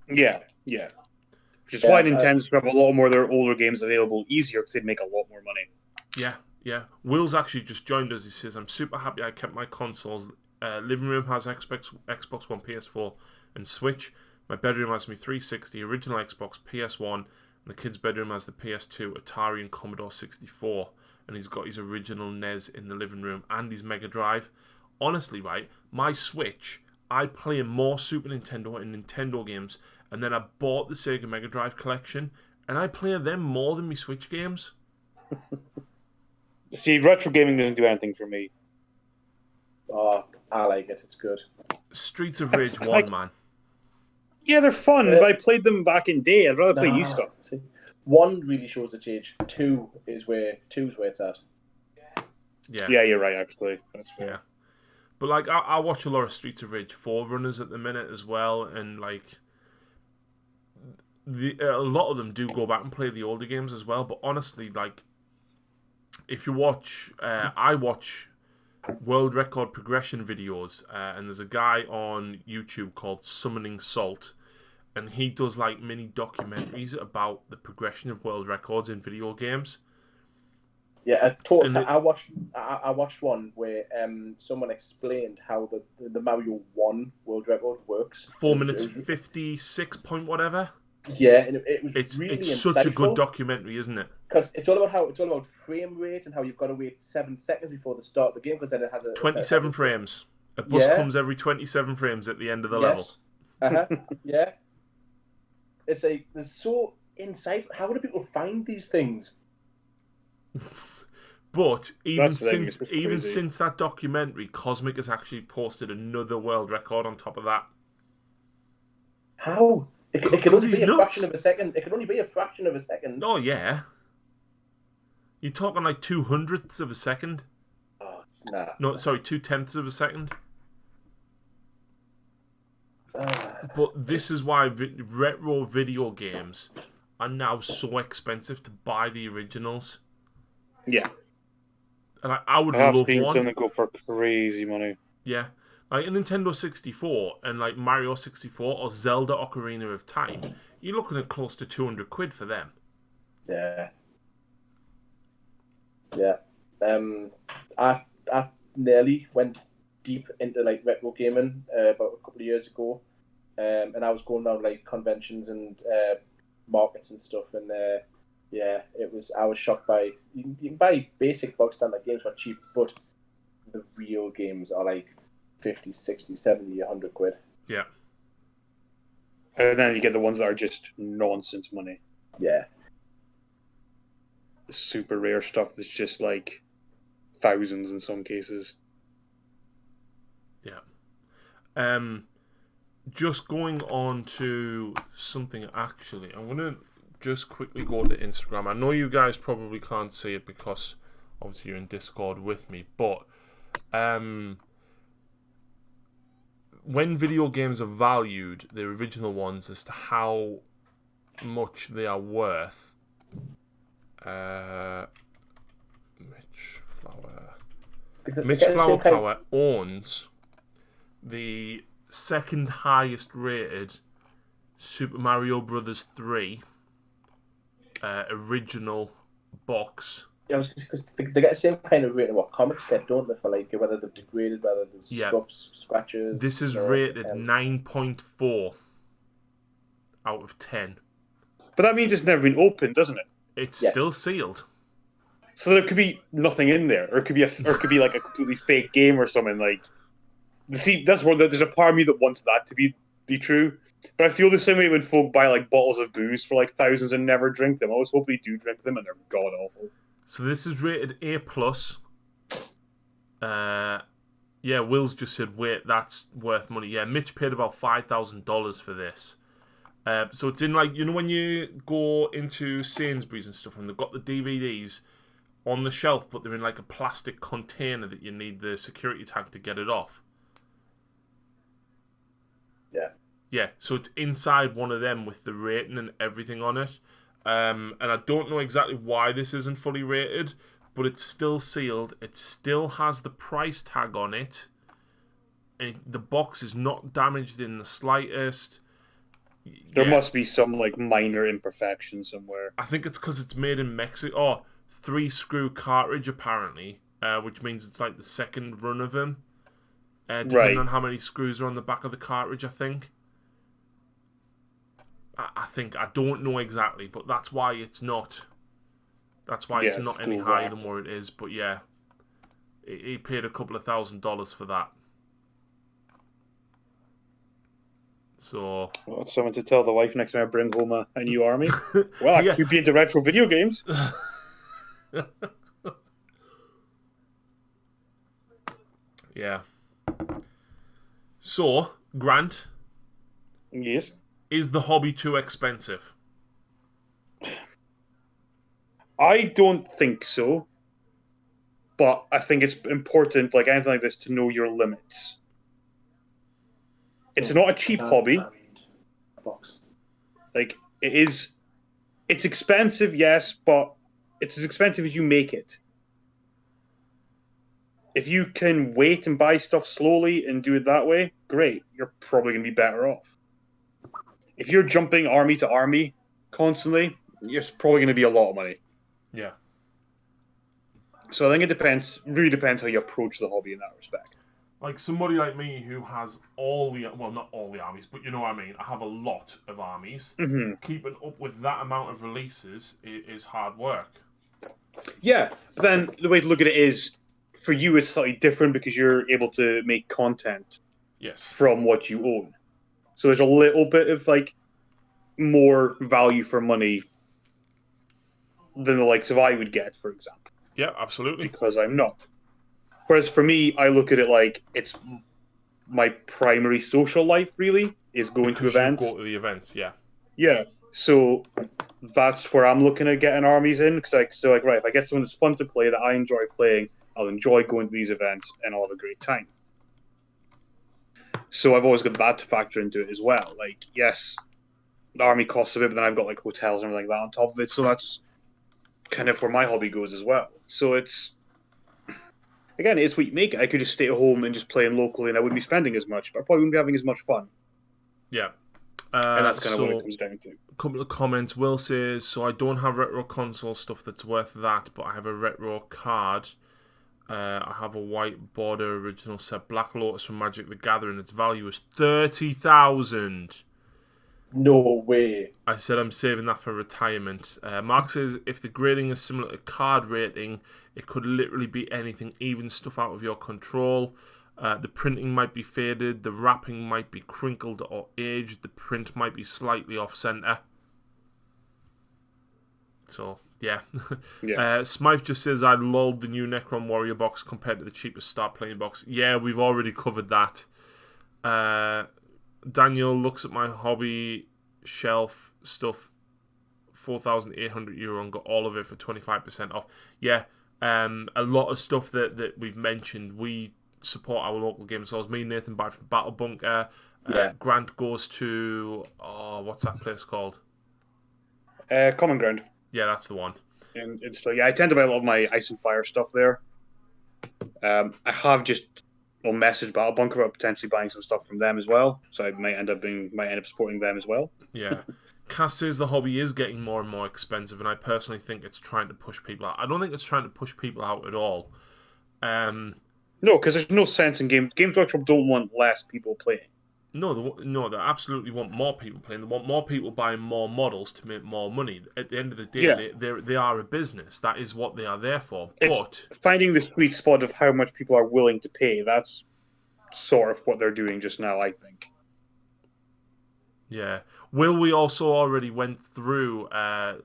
Yeah. Which is why Nintendo's have a lot more of their older games available easier because they'd make a lot more money. Yeah, Yeah, Will's actually just joined us. He says, "I'm super happy I kept my consoles. Living room has Xbox One, PS4, and Switch. My bedroom has my 360, original Xbox, PS1, and the kids' bedroom has the PS2, Atari, and Commodore 64. And he's got his original NES in the living room and his Mega Drive. Honestly, right, my Switch, I play more Super Nintendo and Nintendo games, and then I bought the Sega Mega Drive collection, and I play them more than my Switch games." See, retro gaming doesn't do anything for me. Oh, I like it. It's good. Streets of Rage 1, man. Yeah, they're fun, but I played them back in day. I'd rather play new stuff. See, 1 really shows its age. 2 is where it's at. Yeah, you're right, actually. That's fair. Yeah. But, like, I watch a lot of Streets of Rage 4 runners at the minute as well, and, like, a lot of them do go back and play the older games as well, but honestly, like, if you watch, I watch world record progression videos, and there's a guy on YouTube called Summoning Salt, and he does, like, mini documentaries about the progression of world records in video games. Yeah, I watched one where someone explained how the Mario 1 world record works. 4 minutes 56 point whatever. Yeah, and it was really it's insightful. such a good documentary, isn't it? Because it's all about frame rate and how you've got to wait 7 seconds before the start of the game, because then it has 27 frames. A bus comes every 27 frames at the end of the level. Yeah. It's there's so insightful. How do people find these things? But even since that documentary, Cosmic has actually posted another world record on top of that. How? It can only be a fraction of a second. It can only be a fraction of a second. Oh, yeah. You're talking like 2/100ths of a second. Oh, nah. No, sorry, 2/10ths of a second. But this is why retro video games are now so expensive to buy the originals. Yeah. And I would love one. It's going to go for crazy money. Yeah. Like a Nintendo 64 and like Mario 64 or Zelda Ocarina of Time, you're looking at close to 200 quid for them. Yeah. Yeah. I nearly went deep into like retro gaming about a couple of years ago, and I was going around like conventions and markets and stuff, and I was shocked by you can buy basic bog standard games for cheap, but the real games are like 50, 60, 70, 100 quid. Yeah. And then you get the ones that are just nonsense money. Yeah. The super rare stuff that's just like thousands in some cases. Yeah. Just going on to something actually, I'm going to just quickly go to Instagram. I know you guys probably can't see it because obviously you're in Discord with me, but when video games are valued, the original ones, as to how much they are worth, Mitch Flower owns the second highest rated Super Mario Brothers 3 original box. Yeah, because they get the same kind of rating what comics get, don't they? For like whether they're degraded, whether there's scuffs, scratches. This is rated 9.4 out of 10. But that means it's never been opened, doesn't it? It's still sealed. So there could be nothing in there, or it could be like a completely fake game or something. Like, see, that's one. There's a part of me that wants that to be true. But I feel the same way when folk buy like bottles of booze for like thousands and never drink them. I always hope they do drink them and they're god awful. So this is rated A+. Will's just said, wait, that's worth money. Yeah, Mitch paid about $5,000 for this. So it's in like, you know when you go into Sainsbury's and stuff and they've got the DVDs on the shelf, but they're in like a plastic container that you need the security tag to get it off? Yeah. Yeah, so it's inside one of them with the rating and everything on it. And I don't know exactly why this isn't fully rated, but it's still sealed. It still has the price tag on it. And the box is not damaged in the slightest. There must be some like minor imperfection somewhere. I think it's because it's made in Mexico. Oh, 3-screw cartridge apparently, which means it's like the second run of them, depending Right. on how many screws are on the back of the cartridge. I think. I don't know exactly, but that's why it's not. That's why it's not any higher than what it is. But yeah, he paid a couple of $1,000s for that. So Well, that's something to tell the wife next time I bring home a new army. Well, I Yeah. could be into retro video games. yeah. So Grant, Yes. is the hobby too expensive? I don't think so. But I think it's important, like anything like this, to know your limits. It's not a cheap hobby. Box. Like, it's expensive, yes, but it's as expensive as you make it. If you can wait and buy stuff slowly and do it that way, great. You're probably going to be better off. If you're jumping army to army constantly, it's probably going to be a lot of money. Yeah. So I think it really depends how you approach the hobby in that respect. Like somebody like me who has not all the armies, but you know what I mean. I have a lot of armies. Mm-hmm. Keeping up with that amount of releases is hard work. Yeah, but then the way to look at it is, for you it's slightly different because you're able to make content Yes. from what you own. So there's a little bit of like more value for money than the likes of I would get, for example. Yeah, absolutely. Because I'm not. Whereas for me, I look at it like it's my primary social life, really, is going Because to events. You go to the events, yeah. Yeah, so that's where I'm looking at getting armies in. Because right, if I get someone that's fun to play, that I enjoy playing, I'll enjoy going to these events, and I'll have a great time. So I've always got that to factor into it as well. Like, yes, the army costs a bit, but then I've got like hotels and everything like that on top of it. So that's kind of where my hobby goes as well. So it's what you make it. I could just stay at home and just playing locally, and I wouldn't be spending as much, but I probably wouldn't be having as much fun. Yeah. And that's kind of what it comes down to. A couple of comments. Will says, so I don't have retro console stuff that's worth that, but I have a retro card. I have a white border original set Black Lotus from Magic the Gathering. Its value is 30,000. No way. I said I'm saving that for retirement. Mark says, if the grading is similar to card rating, it could literally be anything, even stuff out of your control. The printing might be faded, the wrapping might be crinkled or aged, the print might be slightly off-center. So, yeah. Yeah. Smythe just says, I lulled the new Necron Warrior box compared to the cheapest Start Playing box. Yeah, we've already covered that. Daniel looks at my hobby shelf stuff, €4,800 and got all of it for 25% off. Yeah, a lot of stuff that we've mentioned, we support our local game stores. Me and Nathan buy from Battle Bunker. Grant goes to, what's that place called? Common Ground. Yeah, that's the one. And so, yeah, I tend to buy a lot of my Ice and Fire stuff there. I have just messaged Battle Bunker about potentially buying some stuff from them as well. So I might end up supporting them as well. Yeah. Cass says the hobby is getting more and more expensive, and I personally think it's trying to push people out. I don't think it's trying to push people out at all. No, because there's no sense in games. Games Workshop don't want less people playing. No, they absolutely want more people playing. They want more people buying more models to make more money. At the end of the day, they are a business. That is what they are there for. It's finding the sweet spot of how much people are willing to pay. That's sort of what they're doing just now, I think. Yeah. We also already went through,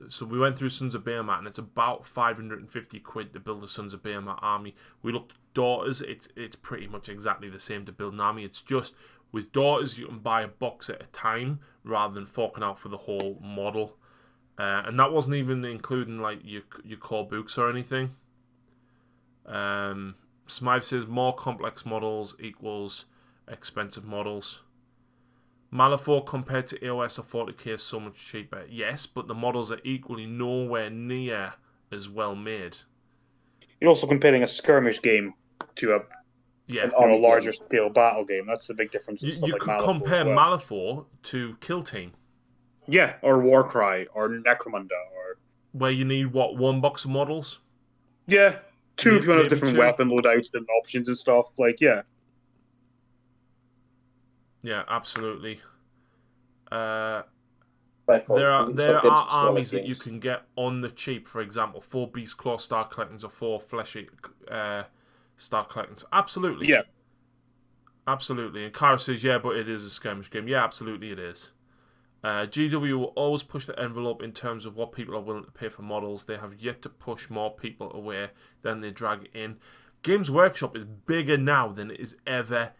so we went through Sons of Behemat, and it's about 550 quid to build a Sons of Behemat army. We looked at Daughters, it's pretty much exactly the same to build an army. It's just, with Daughters, you can buy a box at a time, rather than forking out for the whole model. And that wasn't even including, like, your core books or anything. Smythe says, more complex models equals expensive models. Malifaux compared to AOS or 40k is so much cheaper. Yes, but the models are equally nowhere near as well made. You're also comparing a skirmish game to a larger scale battle game. That's the big difference. You could compare Malifaux to Kill Team. Yeah, or Warcry, or Necromunda, or where you need one box of models. Yeah, two if you want to have different two. weapon loadouts and options and stuff. Like, yeah. Yeah, absolutely. Right, There are stop getting some smaller armies that you games. can get on the cheap. For example, 4 Beast Claw Star Collectors or 4 Fleshy Star Collectors. Absolutely. Yeah. Absolutely. And Kara says, yeah, but it is a skirmish game. Yeah, absolutely it is. GW will always push the envelope in terms of what people are willing to pay for models. They have yet to push more people away than they drag in. Games Workshop is bigger now than it has ever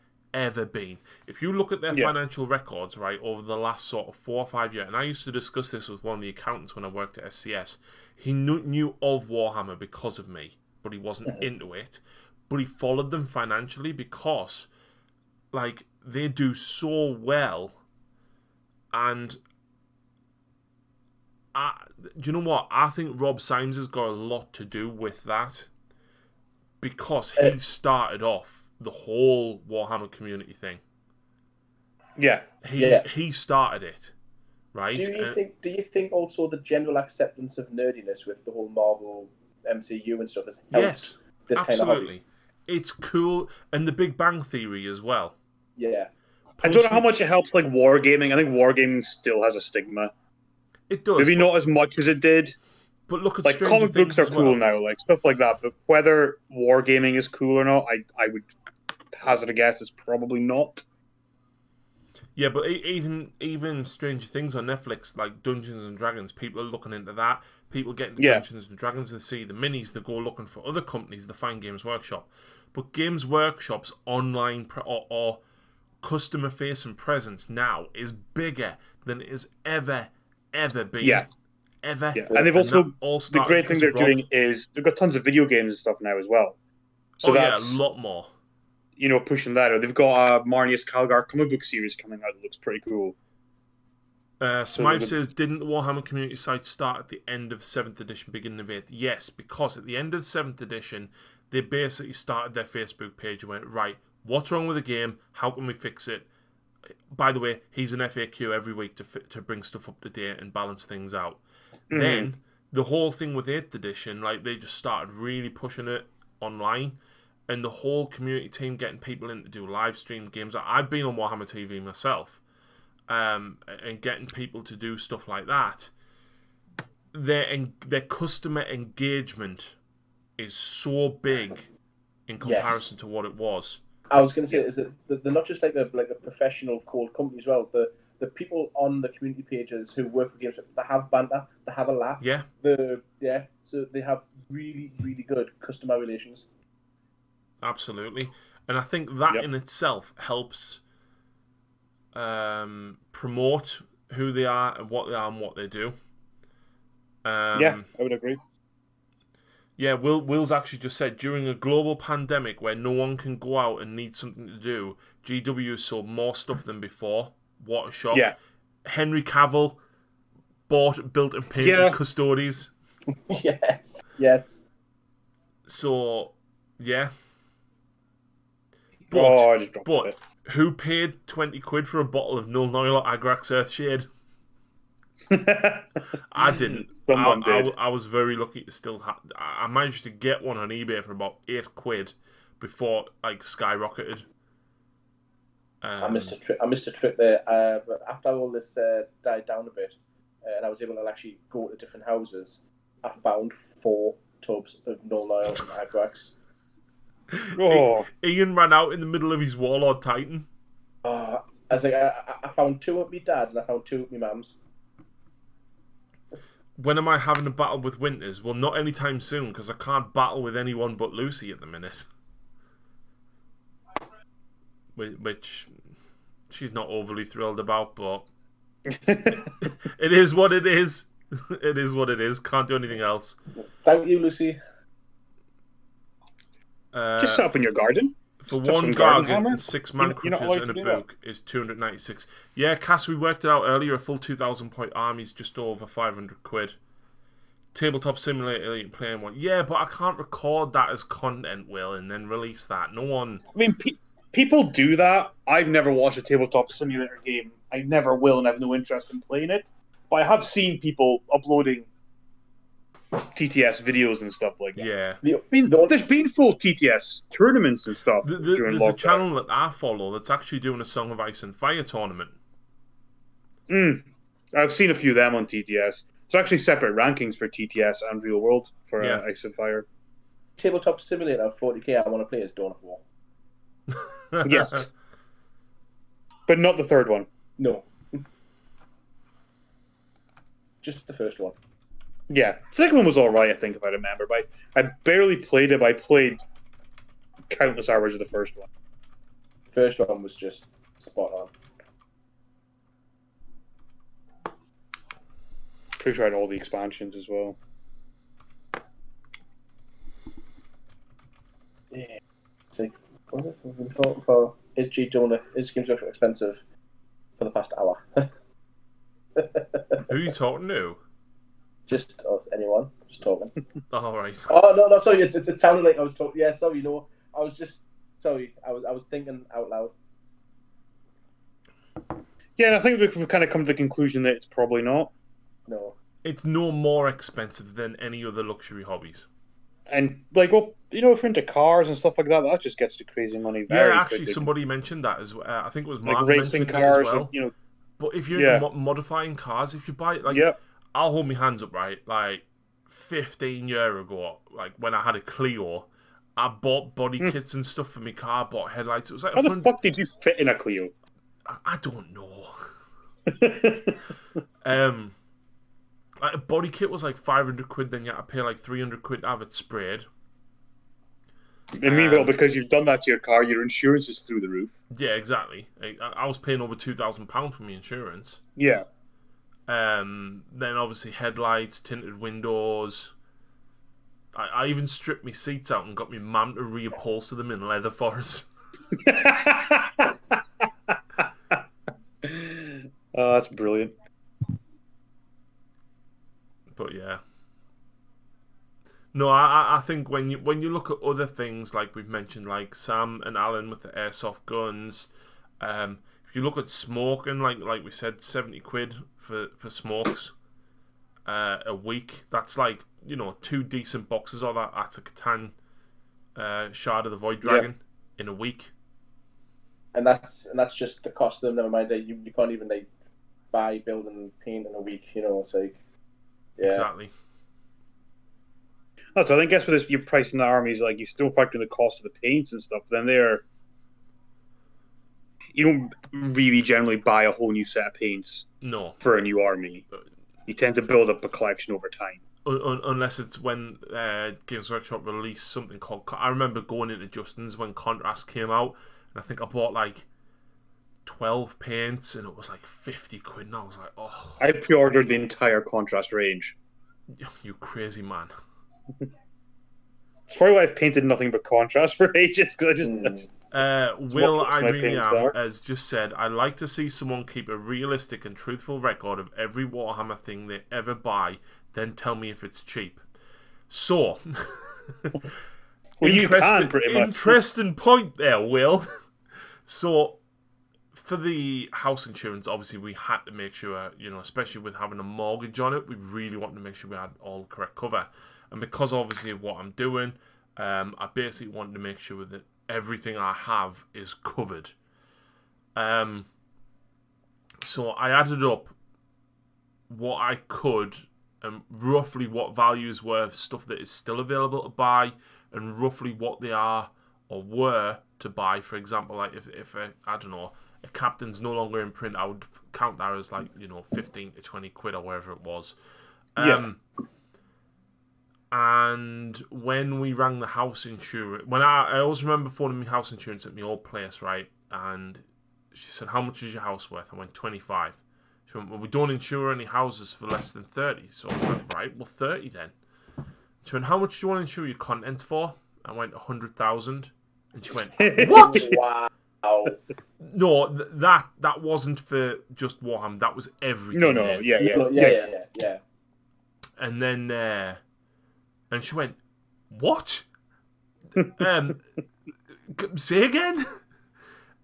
been. If you look at their financial records, right, over the last sort of 4 or 5 years, and I used to discuss this with one of the accountants when I worked at SCS, he knew of Warhammer because of me, but he wasn't into it. But he followed them financially because, like, they do so well. And do you know what? I think Rob Symes has got a lot to do with that because he started off the whole Warhammer community thing. Yeah. He started it, right? Do you think also the general acceptance of nerdiness with the whole Marvel MCU and stuff has helped? Yes, this absolutely. Kind of hobby? It's cool, and the Big Bang Theory as well. Yeah. I don't know how much it helps, like, wargaming. I think wargaming still has a stigma. It does. Maybe not as much as it did. But look at like, Stranger comic books are Things as cool well. now, like, stuff like that. But whether wargaming is cool or not, I would hazard a guess it's probably not. Yeah, but even Stranger Things on Netflix, like Dungeons and Dragons, people are looking into that. People get into Dungeons and Dragons, they see the minis, they go looking for other companies to find Games Workshop. But Games Workshop's online or customer-facing presence now is bigger than it has ever been. Yeah. Ever. Yeah. And they've also, the great thing they're Rob. doing is they've got tons of video games and stuff now as well. So that's, a lot more. You know, pushing that. Or they've got a Marnius Calgar comic book series coming out that looks pretty cool. Smythe says, didn't the Warhammer community site start at the end of 7th edition, beginning of 8th? Yes, because at the end of 7th edition, they basically started their Facebook page and went, right, what's wrong with the game? How can we fix it? By the way, he's an FAQ every week to bring stuff up to date and balance things out. Mm-hmm. Then, the whole thing with 8th edition, like, they just started really pushing it online. And the whole community team getting people in to do live stream games. I've been on Warhammer TV myself. And getting people to do stuff like that. Their customer engagement is so big in comparison to what it was. I was going to say, is that they're not just like a professional cold company as well. The people on the community pages who work for games, they have banter, they have a laugh. Yeah. So they have really, really good customer relations. Absolutely. And I think that in itself helps promote who they are and what they do. I would agree. Yeah, Will's actually just said, during a global pandemic where no one can go out and need something to do, GW sold more stuff than before. What a shock. Yeah. Henry Cavill built and painted Custodes. Yes. So, yeah. But who paid 20 quid for a bottle of Null Noil or Agrax Earthshade? I didn't. Someone did. I was very lucky to still have. I managed to get one on eBay for about 8 quid before like skyrocketed. I missed a trip there. But after all this died down a bit, and I was able to actually go to different houses, I found 4 tubs of Null Noil and Agrax. Oh. Ian ran out in the middle of his Warlord Titan. I was like, I found 2 of my dad's and I found 2 of my mum's. When am I having a battle with Winters? Well, not anytime soon, because I can't battle with anyone but Lucy at the minute. Which she's not overly thrilled about, but it is what it is. It is what it is. Can't do anything else. Thank you, Lucy. Just set up in your garden. For one Gargant and 6 Man Crushers and a book is 296. Yeah, Cass, we worked it out earlier. A full 2,000 point army is just over 500 quid. Tabletop Simulator, you're playing one. Yeah, but I can't record that as content, Will, and then release that. No one... I mean, people do that. I've never watched a Tabletop Simulator game. I never will and have no interest in playing it. But I have seen people uploading TTS videos and stuff like that. Yeah. I mean, there's been full TTS tournaments and stuff during There's lockdown. a channel that I follow that's actually doing a Song of Ice and Fire tournament. I've seen a few of them on TTS. It's actually separate rankings for TTS and Real World for Ice and Fire. Tabletop Simulator 40k I want to play as Dawn of War. Yes. But not the third one. No. Just the first one. Yeah. The second one was alright, I think, if I remember. But I barely played it, but I played countless hours of the first one. First one was just spot on. Pretty sure I had all the expansions as well. Yeah. See, we've been talking for is games are expensive for the past hour. Who are you talking to? Just anyone, just talking. All right. Oh no, sorry. It sounded like I was talking. Yeah, sorry. No, I was just sorry. I was thinking out loud. Yeah, and I think we've kind of come to the conclusion that it's probably not. No. It's no more expensive than any other luxury hobbies. And like, well, if you're into cars and stuff like that, that just gets to crazy money. Very actually, quickly. Somebody mentioned that as well. I think it was Mark like racing mentioned cars, it as well. or, But if you're into modifying cars, if you buy I'll hold my hands up, right? Like 15 years ago, like when I had a Clio, I bought body kits and stuff for my car. Bought headlights. It was like how the fuck did you fit in a Clio? I don't know. Like a body kit was like 500 quid. Then you had to pay like 300 quid to have it sprayed. And meanwhile, because you've done that to your car, your insurance is through the roof. Yeah, exactly. I was paying over £2,000 for my insurance. Yeah. Then obviously headlights, tinted windows. I even stripped my seats out and got my mum to reupholster them in leather for us. Oh, that's brilliant. But yeah. No, I think when you look at other things like we've mentioned, like Sam and Alan with the airsoft guns, if you look at smoking, like we said, 70 quid for smokes a week. That's like 2 decent boxes or that's a Catan Shard of the Void Dragon in a week. And that's just the cost of them. Never mind that you can't even buy, build, and paint in a week. It's like Exactly. So I think with this, you're pricing the armies like you still factor in the cost of the paints and stuff. But then you don't really generally buy a whole new set of paints. No. For a new army, you tend to build up a collection over time. Unless it's when Games Workshop released something called. I remember going into Justin's when Contrast came out, and I think I bought like 12 paints, and it was like 50 quid, and I was like, oh. I pre-ordered the entire Contrast range. You crazy man. It's probably why I've painted nothing but Contrast for ages, because I just... Will I really am has just said, I like to see someone keep a realistic and truthful record of every Warhammer thing they ever buy, then tell me if it's cheap. So, well, you can pretty much. Interesting point there, Will. So, for the house insurance, obviously we had to make sure, especially with having a mortgage on it, we really wanted to make sure we had all the correct cover. And because obviously of what I'm doing, I basically wanted to make sure that everything I have is covered. So I added up what I could and roughly what values were stuff that is still available to buy and roughly what they are or were to buy. For example, like if I don't know, a captain's no longer in print, I would count that as 15 to 20 quid or whatever it was. And when we rang the house insurance, I always remember phoning my house insurance at my old place, right? And she said, "How much is your house worth?" I went, 25. She went, "Well, we don't insure any houses for less than 30. So I was like, right, well, 30 then. She went, "How much do you want to insure your contents for?" I went, 100,000. And she went, "What?" Wow. No, that wasn't for just Warhammer. That was everything. No, Yeah. And then, and she went, "What?" Say again.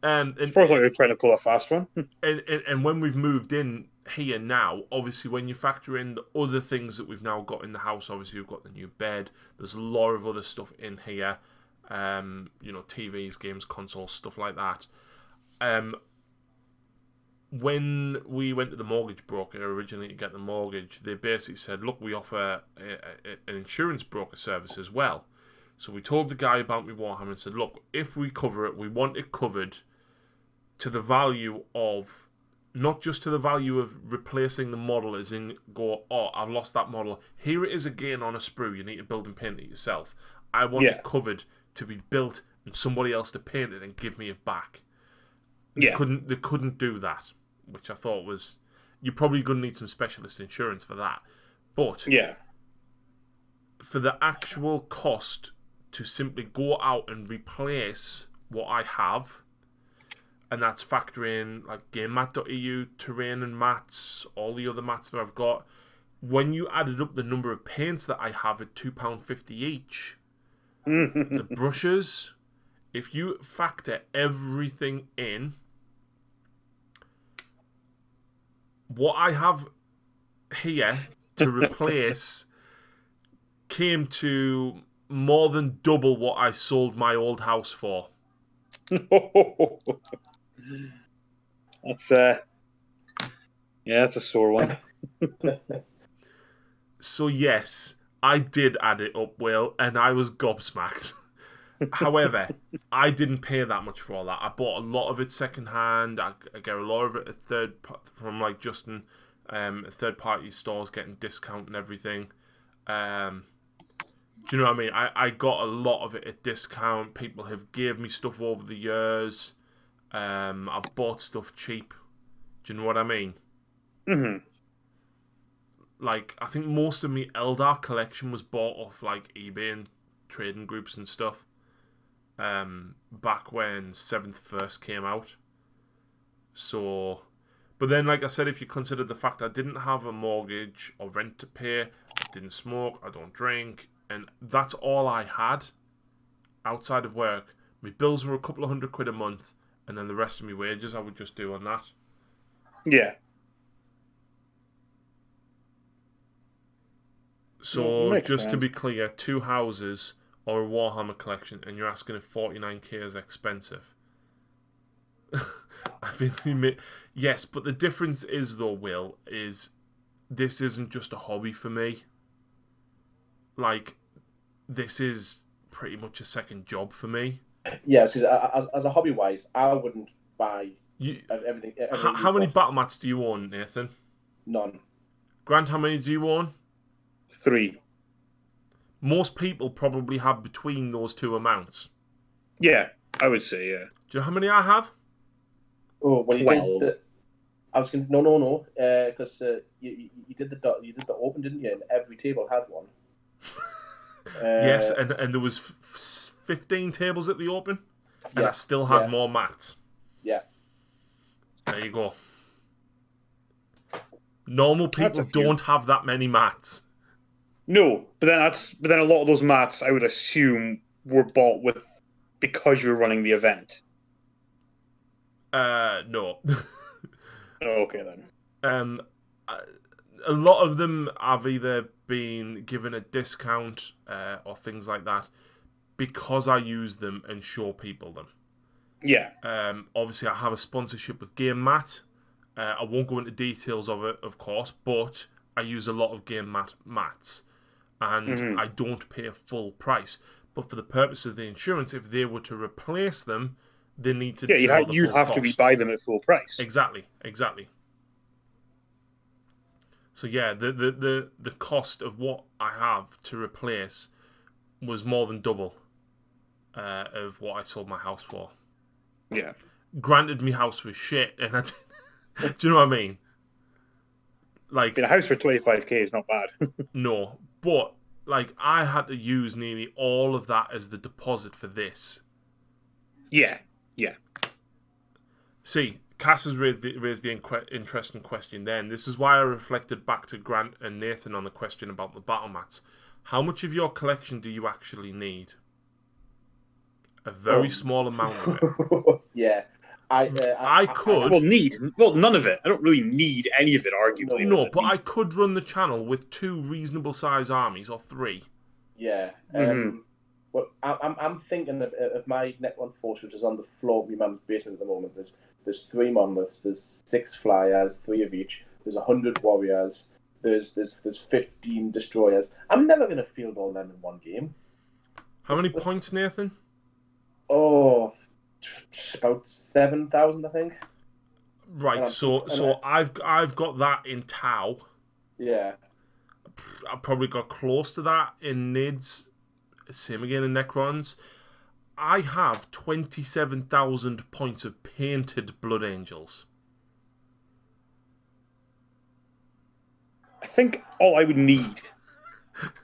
It's probably like you're trying to pull a fast one. And when we've moved in, here now, obviously, when you factor in the other things that we've now got in the house, obviously we've got the new bed. There's a lot of other stuff in here. TVs, games, consoles, stuff like that. When we went to the mortgage broker originally to get the mortgage, they basically said, look, we offer an insurance broker service as well. So we told the guy about me Warhammer and said, look, if we cover it, we want it covered to the value of, not just to the value of replacing the model, as in go, oh, I've lost that model. Here it is again on a sprue. You need to build and paint it yourself. I want it covered to be built and somebody else to paint it and give me it back. They couldn't do that, which I thought was, you're probably going to need some specialist insurance for that. But for the actual cost to simply go out and replace what I have, and that's factoring like GameMat.eu, terrain and mats, all the other mats that I've got. When you added up the number of paints that I have at £2.50 each, the brushes, if you factor everything in, what I have here to replace came to more than double what I sold my old house for. That's that's a sore one. So yes, I did add it up, Will, and I was gobsmacked. However, I didn't pay that much for all that. I bought a lot of it secondhand. I get a lot of it from like Justin, third-party stores getting discount and everything. Do you know what I mean? I got a lot of it at discount. People have gave me stuff over the years. I've bought stuff cheap. Do you know what I mean? Mm-hmm. Like, I think most of my Eldar collection was bought off like eBay and trading groups and stuff. Back when 7th first came out. So, but then, like I said, if you consider the fact I didn't have a mortgage or rent to pay, I didn't smoke, I don't drink, and that's all I had outside of work. My bills were a couple of £100 a month, and then the rest of my wages I would just do on that. Yeah. So, just to be clear, 2 houses or a Warhammer collection, and you're asking if 49k is expensive. I think yes, but the difference is, though, Will, is this isn't just a hobby for me. Like, this is pretty much a second job for me. Yeah, so as a hobby-wise, I wouldn't buy everything. How many battle mats do you own, Nathan? None. Grant, how many do you own? 3. Most people probably have between those two amounts. Yeah, I would say, yeah. Do you know how many I have? Oh, well, you 12. did I was going to no, because you did the open, didn't you? And every table had one. Yes, and there was 15 tables at the open, and I still had more mats. Yeah. There you go. Normal people don't have that many mats. No, but then a lot of those mats, I would assume, were bought with because you're running the event. No. Okay then. A lot of them have either been given a discount or things like that because I use them and show people them. Yeah. Obviously, I have a sponsorship with Game Mat. I won't go into details of it, of course, but I use a lot of Game Mat mats, and I don't pay a full price. But for the purpose of the insurance, if they were to replace them, they need to. Yeah, you'd have to buy them at full price. Exactly. So yeah, the cost of what I have to replace was more than double of what I sold my house for. Yeah. Granted, my house was shit, and I do you know what I mean? Like, a house for 25k is not bad. No, but like I had to use nearly all of that as the deposit for this. Yeah. See, Cass has raised the interesting question then. This is why I reflected back to Grant and Nathan on the question about the battle mats. How much of your collection do you actually need? A very small amount of it. Yeah. I could. Well, none of it. I don't really need any of it, arguably. No, but I could run the channel with 2 reasonable size armies or 3. Yeah. Well, I'm thinking of my Necron force, which is on the floor of my mum's basement at the moment. There's 3 monoliths, there's 6 flyers, 3 of each. There's 100 warriors. There's 15 destroyers. I'm never going to field all them in one game. How many points, Nathan? Oh, about 7,000, I think. Right. So I've got that in Tau. Yeah. I've probably got close to that in Nids. Same again in Necrons. I have 27,000 points of painted Blood Angels. I think all I would need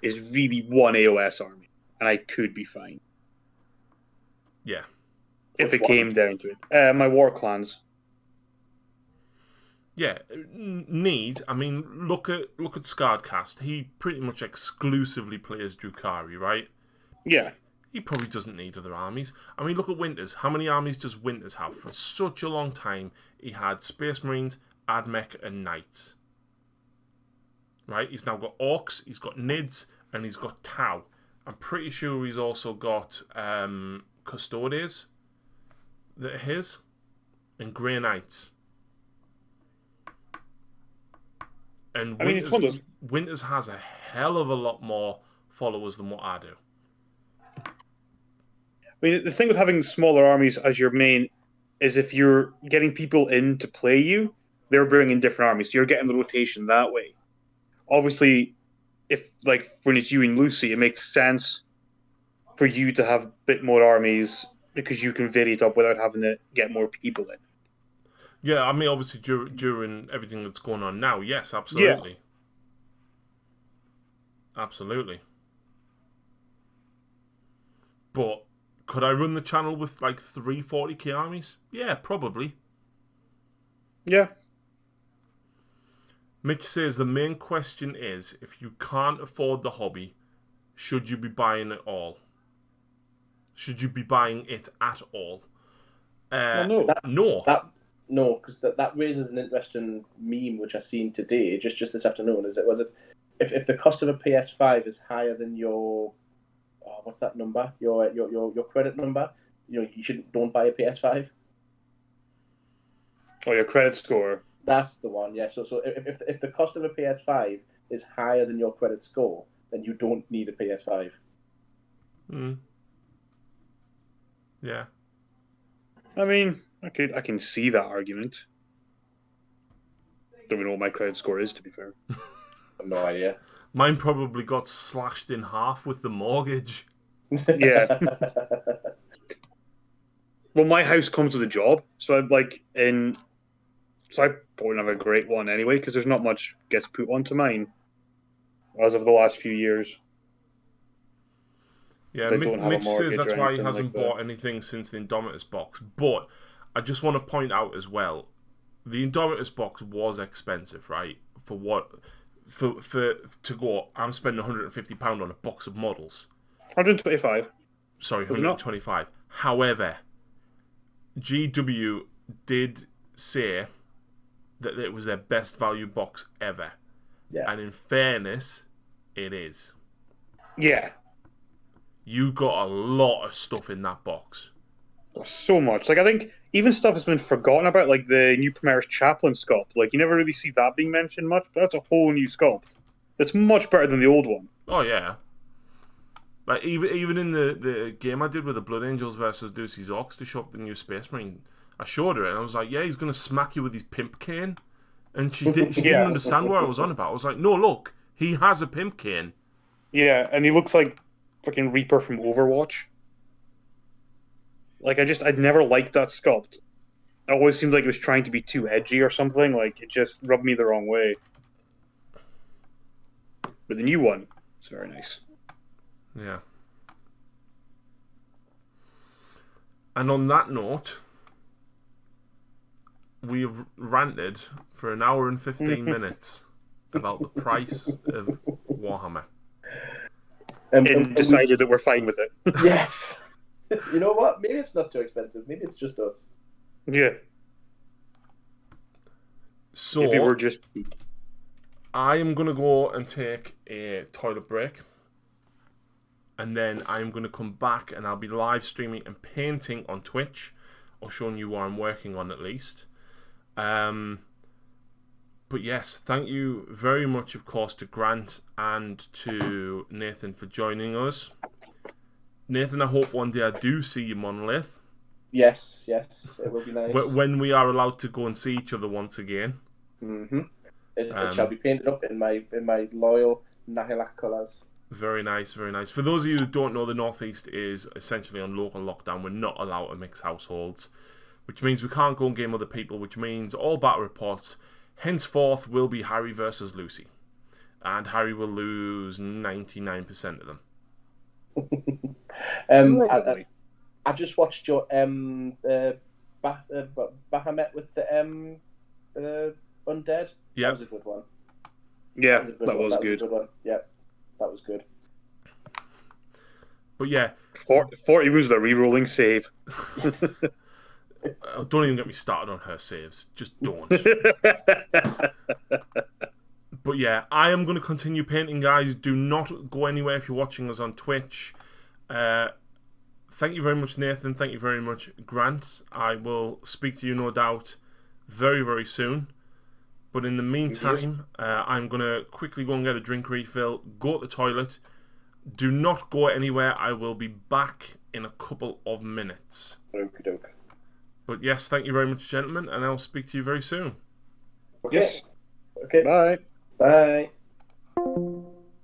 is really one AOS army, and I could be fine. Yeah. If it came down to it. My war clans. Yeah, I mean, look at Scarredcast. He pretty much exclusively plays Drukhari, right? Yeah. He probably doesn't need other armies. I mean, look at Winters. How many armies does Winters have? For such a long time, he had Space Marines, Admech, and Knights. Right? He's now got Orcs, he's got Nids, and he's got Tau. I'm pretty sure he's also got Custodes that are his, and Grey Knights. And Winters has a hell of a lot more followers than what I do. I mean, the thing with having smaller armies as your main is if you're getting people in to play you, they're bringing different armies. So you're getting the rotation that way. Obviously, if, like, when it's you and Lucy, it makes sense for you to have a bit more armies because you can vary it up without having to get more people in. Yeah, I mean, obviously, during everything that's going on now, yes, absolutely. Yeah. Absolutely. But could I run the channel with, like, 3 40k armies? Yeah, probably. Yeah. Mitch says the main question is, if you can't afford the hobby, should you be buying it all? Should you be buying it at all? No. No, because that raises an interesting meme which I seen today, just this afternoon. If the cost of a PS5 is higher than your what's that number? Your credit number, you don't buy a PS5. Oh, your credit score. That's the one, yeah. So if the cost of a PS5 is higher than your credit score, then you don't need a PS5. Yeah. I mean, I can see that argument. Don't even know what my credit score is, to be fair. I have no idea. Mine probably got slashed in half with the mortgage. Yeah. Well, my house comes with a job, so I'm like So I probably don't have a great one anyway, because there's not much gets put onto mine as of the last few years. Yeah, Mitch says that's why he hasn't bought anything since the Indomitus box. But I just want to point out as well, the Indomitus box was expensive, right? For to go, I'm spending £150 on a box of models. 125. Sorry, 125. However, GW did say that it was their best value box ever. Yeah. And in fairness, it is. Yeah. You got a lot of stuff in that box. So much. Like, I think even stuff that's been forgotten about, like the new Primaris Chaplain sculpt. Like, you never really see that being mentioned much, but that's a whole new sculpt. It's much better than the old one. Oh, yeah. Like, even in the game I did with the Blood Angels versus Ducey's Orcs to show up the new Space Marine, I showed her it, and I was like, yeah, he's going to smack you with his pimp cane. And she didn't understand what I was on about. I was like, no, look, he has a pimp cane. Yeah, and he looks like fucking Reaper from Overwatch. Like, I'd never liked that sculpt. It always seemed like it was trying to be too edgy or something. Like, it just rubbed me the wrong way. But the new one is very nice. Yeah. And on that note, we've ranted for an hour and 15 minutes about the price of Warhammer. And decided that we're fine with it. Yes. You know what? Maybe it's not too expensive. Maybe it's just us. Yeah. So Maybe we're just. I am going to go and take a toilet break. And then I'm going to come back and I'll be live streaming and painting on Twitch, or showing you what I'm working on at least. But yes, thank you very much, of course, to Grant and to Nathan for joining us. Nathan, I hope one day I do see you, Monolith. Yes, it will be nice. When we are allowed to go and see each other once again. Mm-hmm. It shall be painted up in my loyal Nahilak colours. Very nice, very nice. For those of you who don't know, the Northeast is essentially on local lockdown. We're not allowed to mix households, which means we can't go and game other people, which means all battle reports henceforth will be Harry versus Lucy. And Harry will lose 99% of them. I just watched your Bahamut with the undead. Yeah, that was a good one. Yeah, that was good. Yeah, that was good. But yeah, 40 was the re-rolling save. Don't even get me started on her saves. Just don't. But yeah, I am going to continue painting, guys. Do not go anywhere if you're watching us on Twitch. Thank you very much, Nathan. Thank you very much, Grant. I will speak to you, no doubt, very, very soon. But in the meantime, I'm going to quickly go and get a drink refill, go to the toilet. Do not go anywhere. I will be back in a couple of minutes. Okey-doke. But yes, thank you very much, gentlemen, and I'll speak to you very soon. Okay. Yes. Okay. Bye. Bye.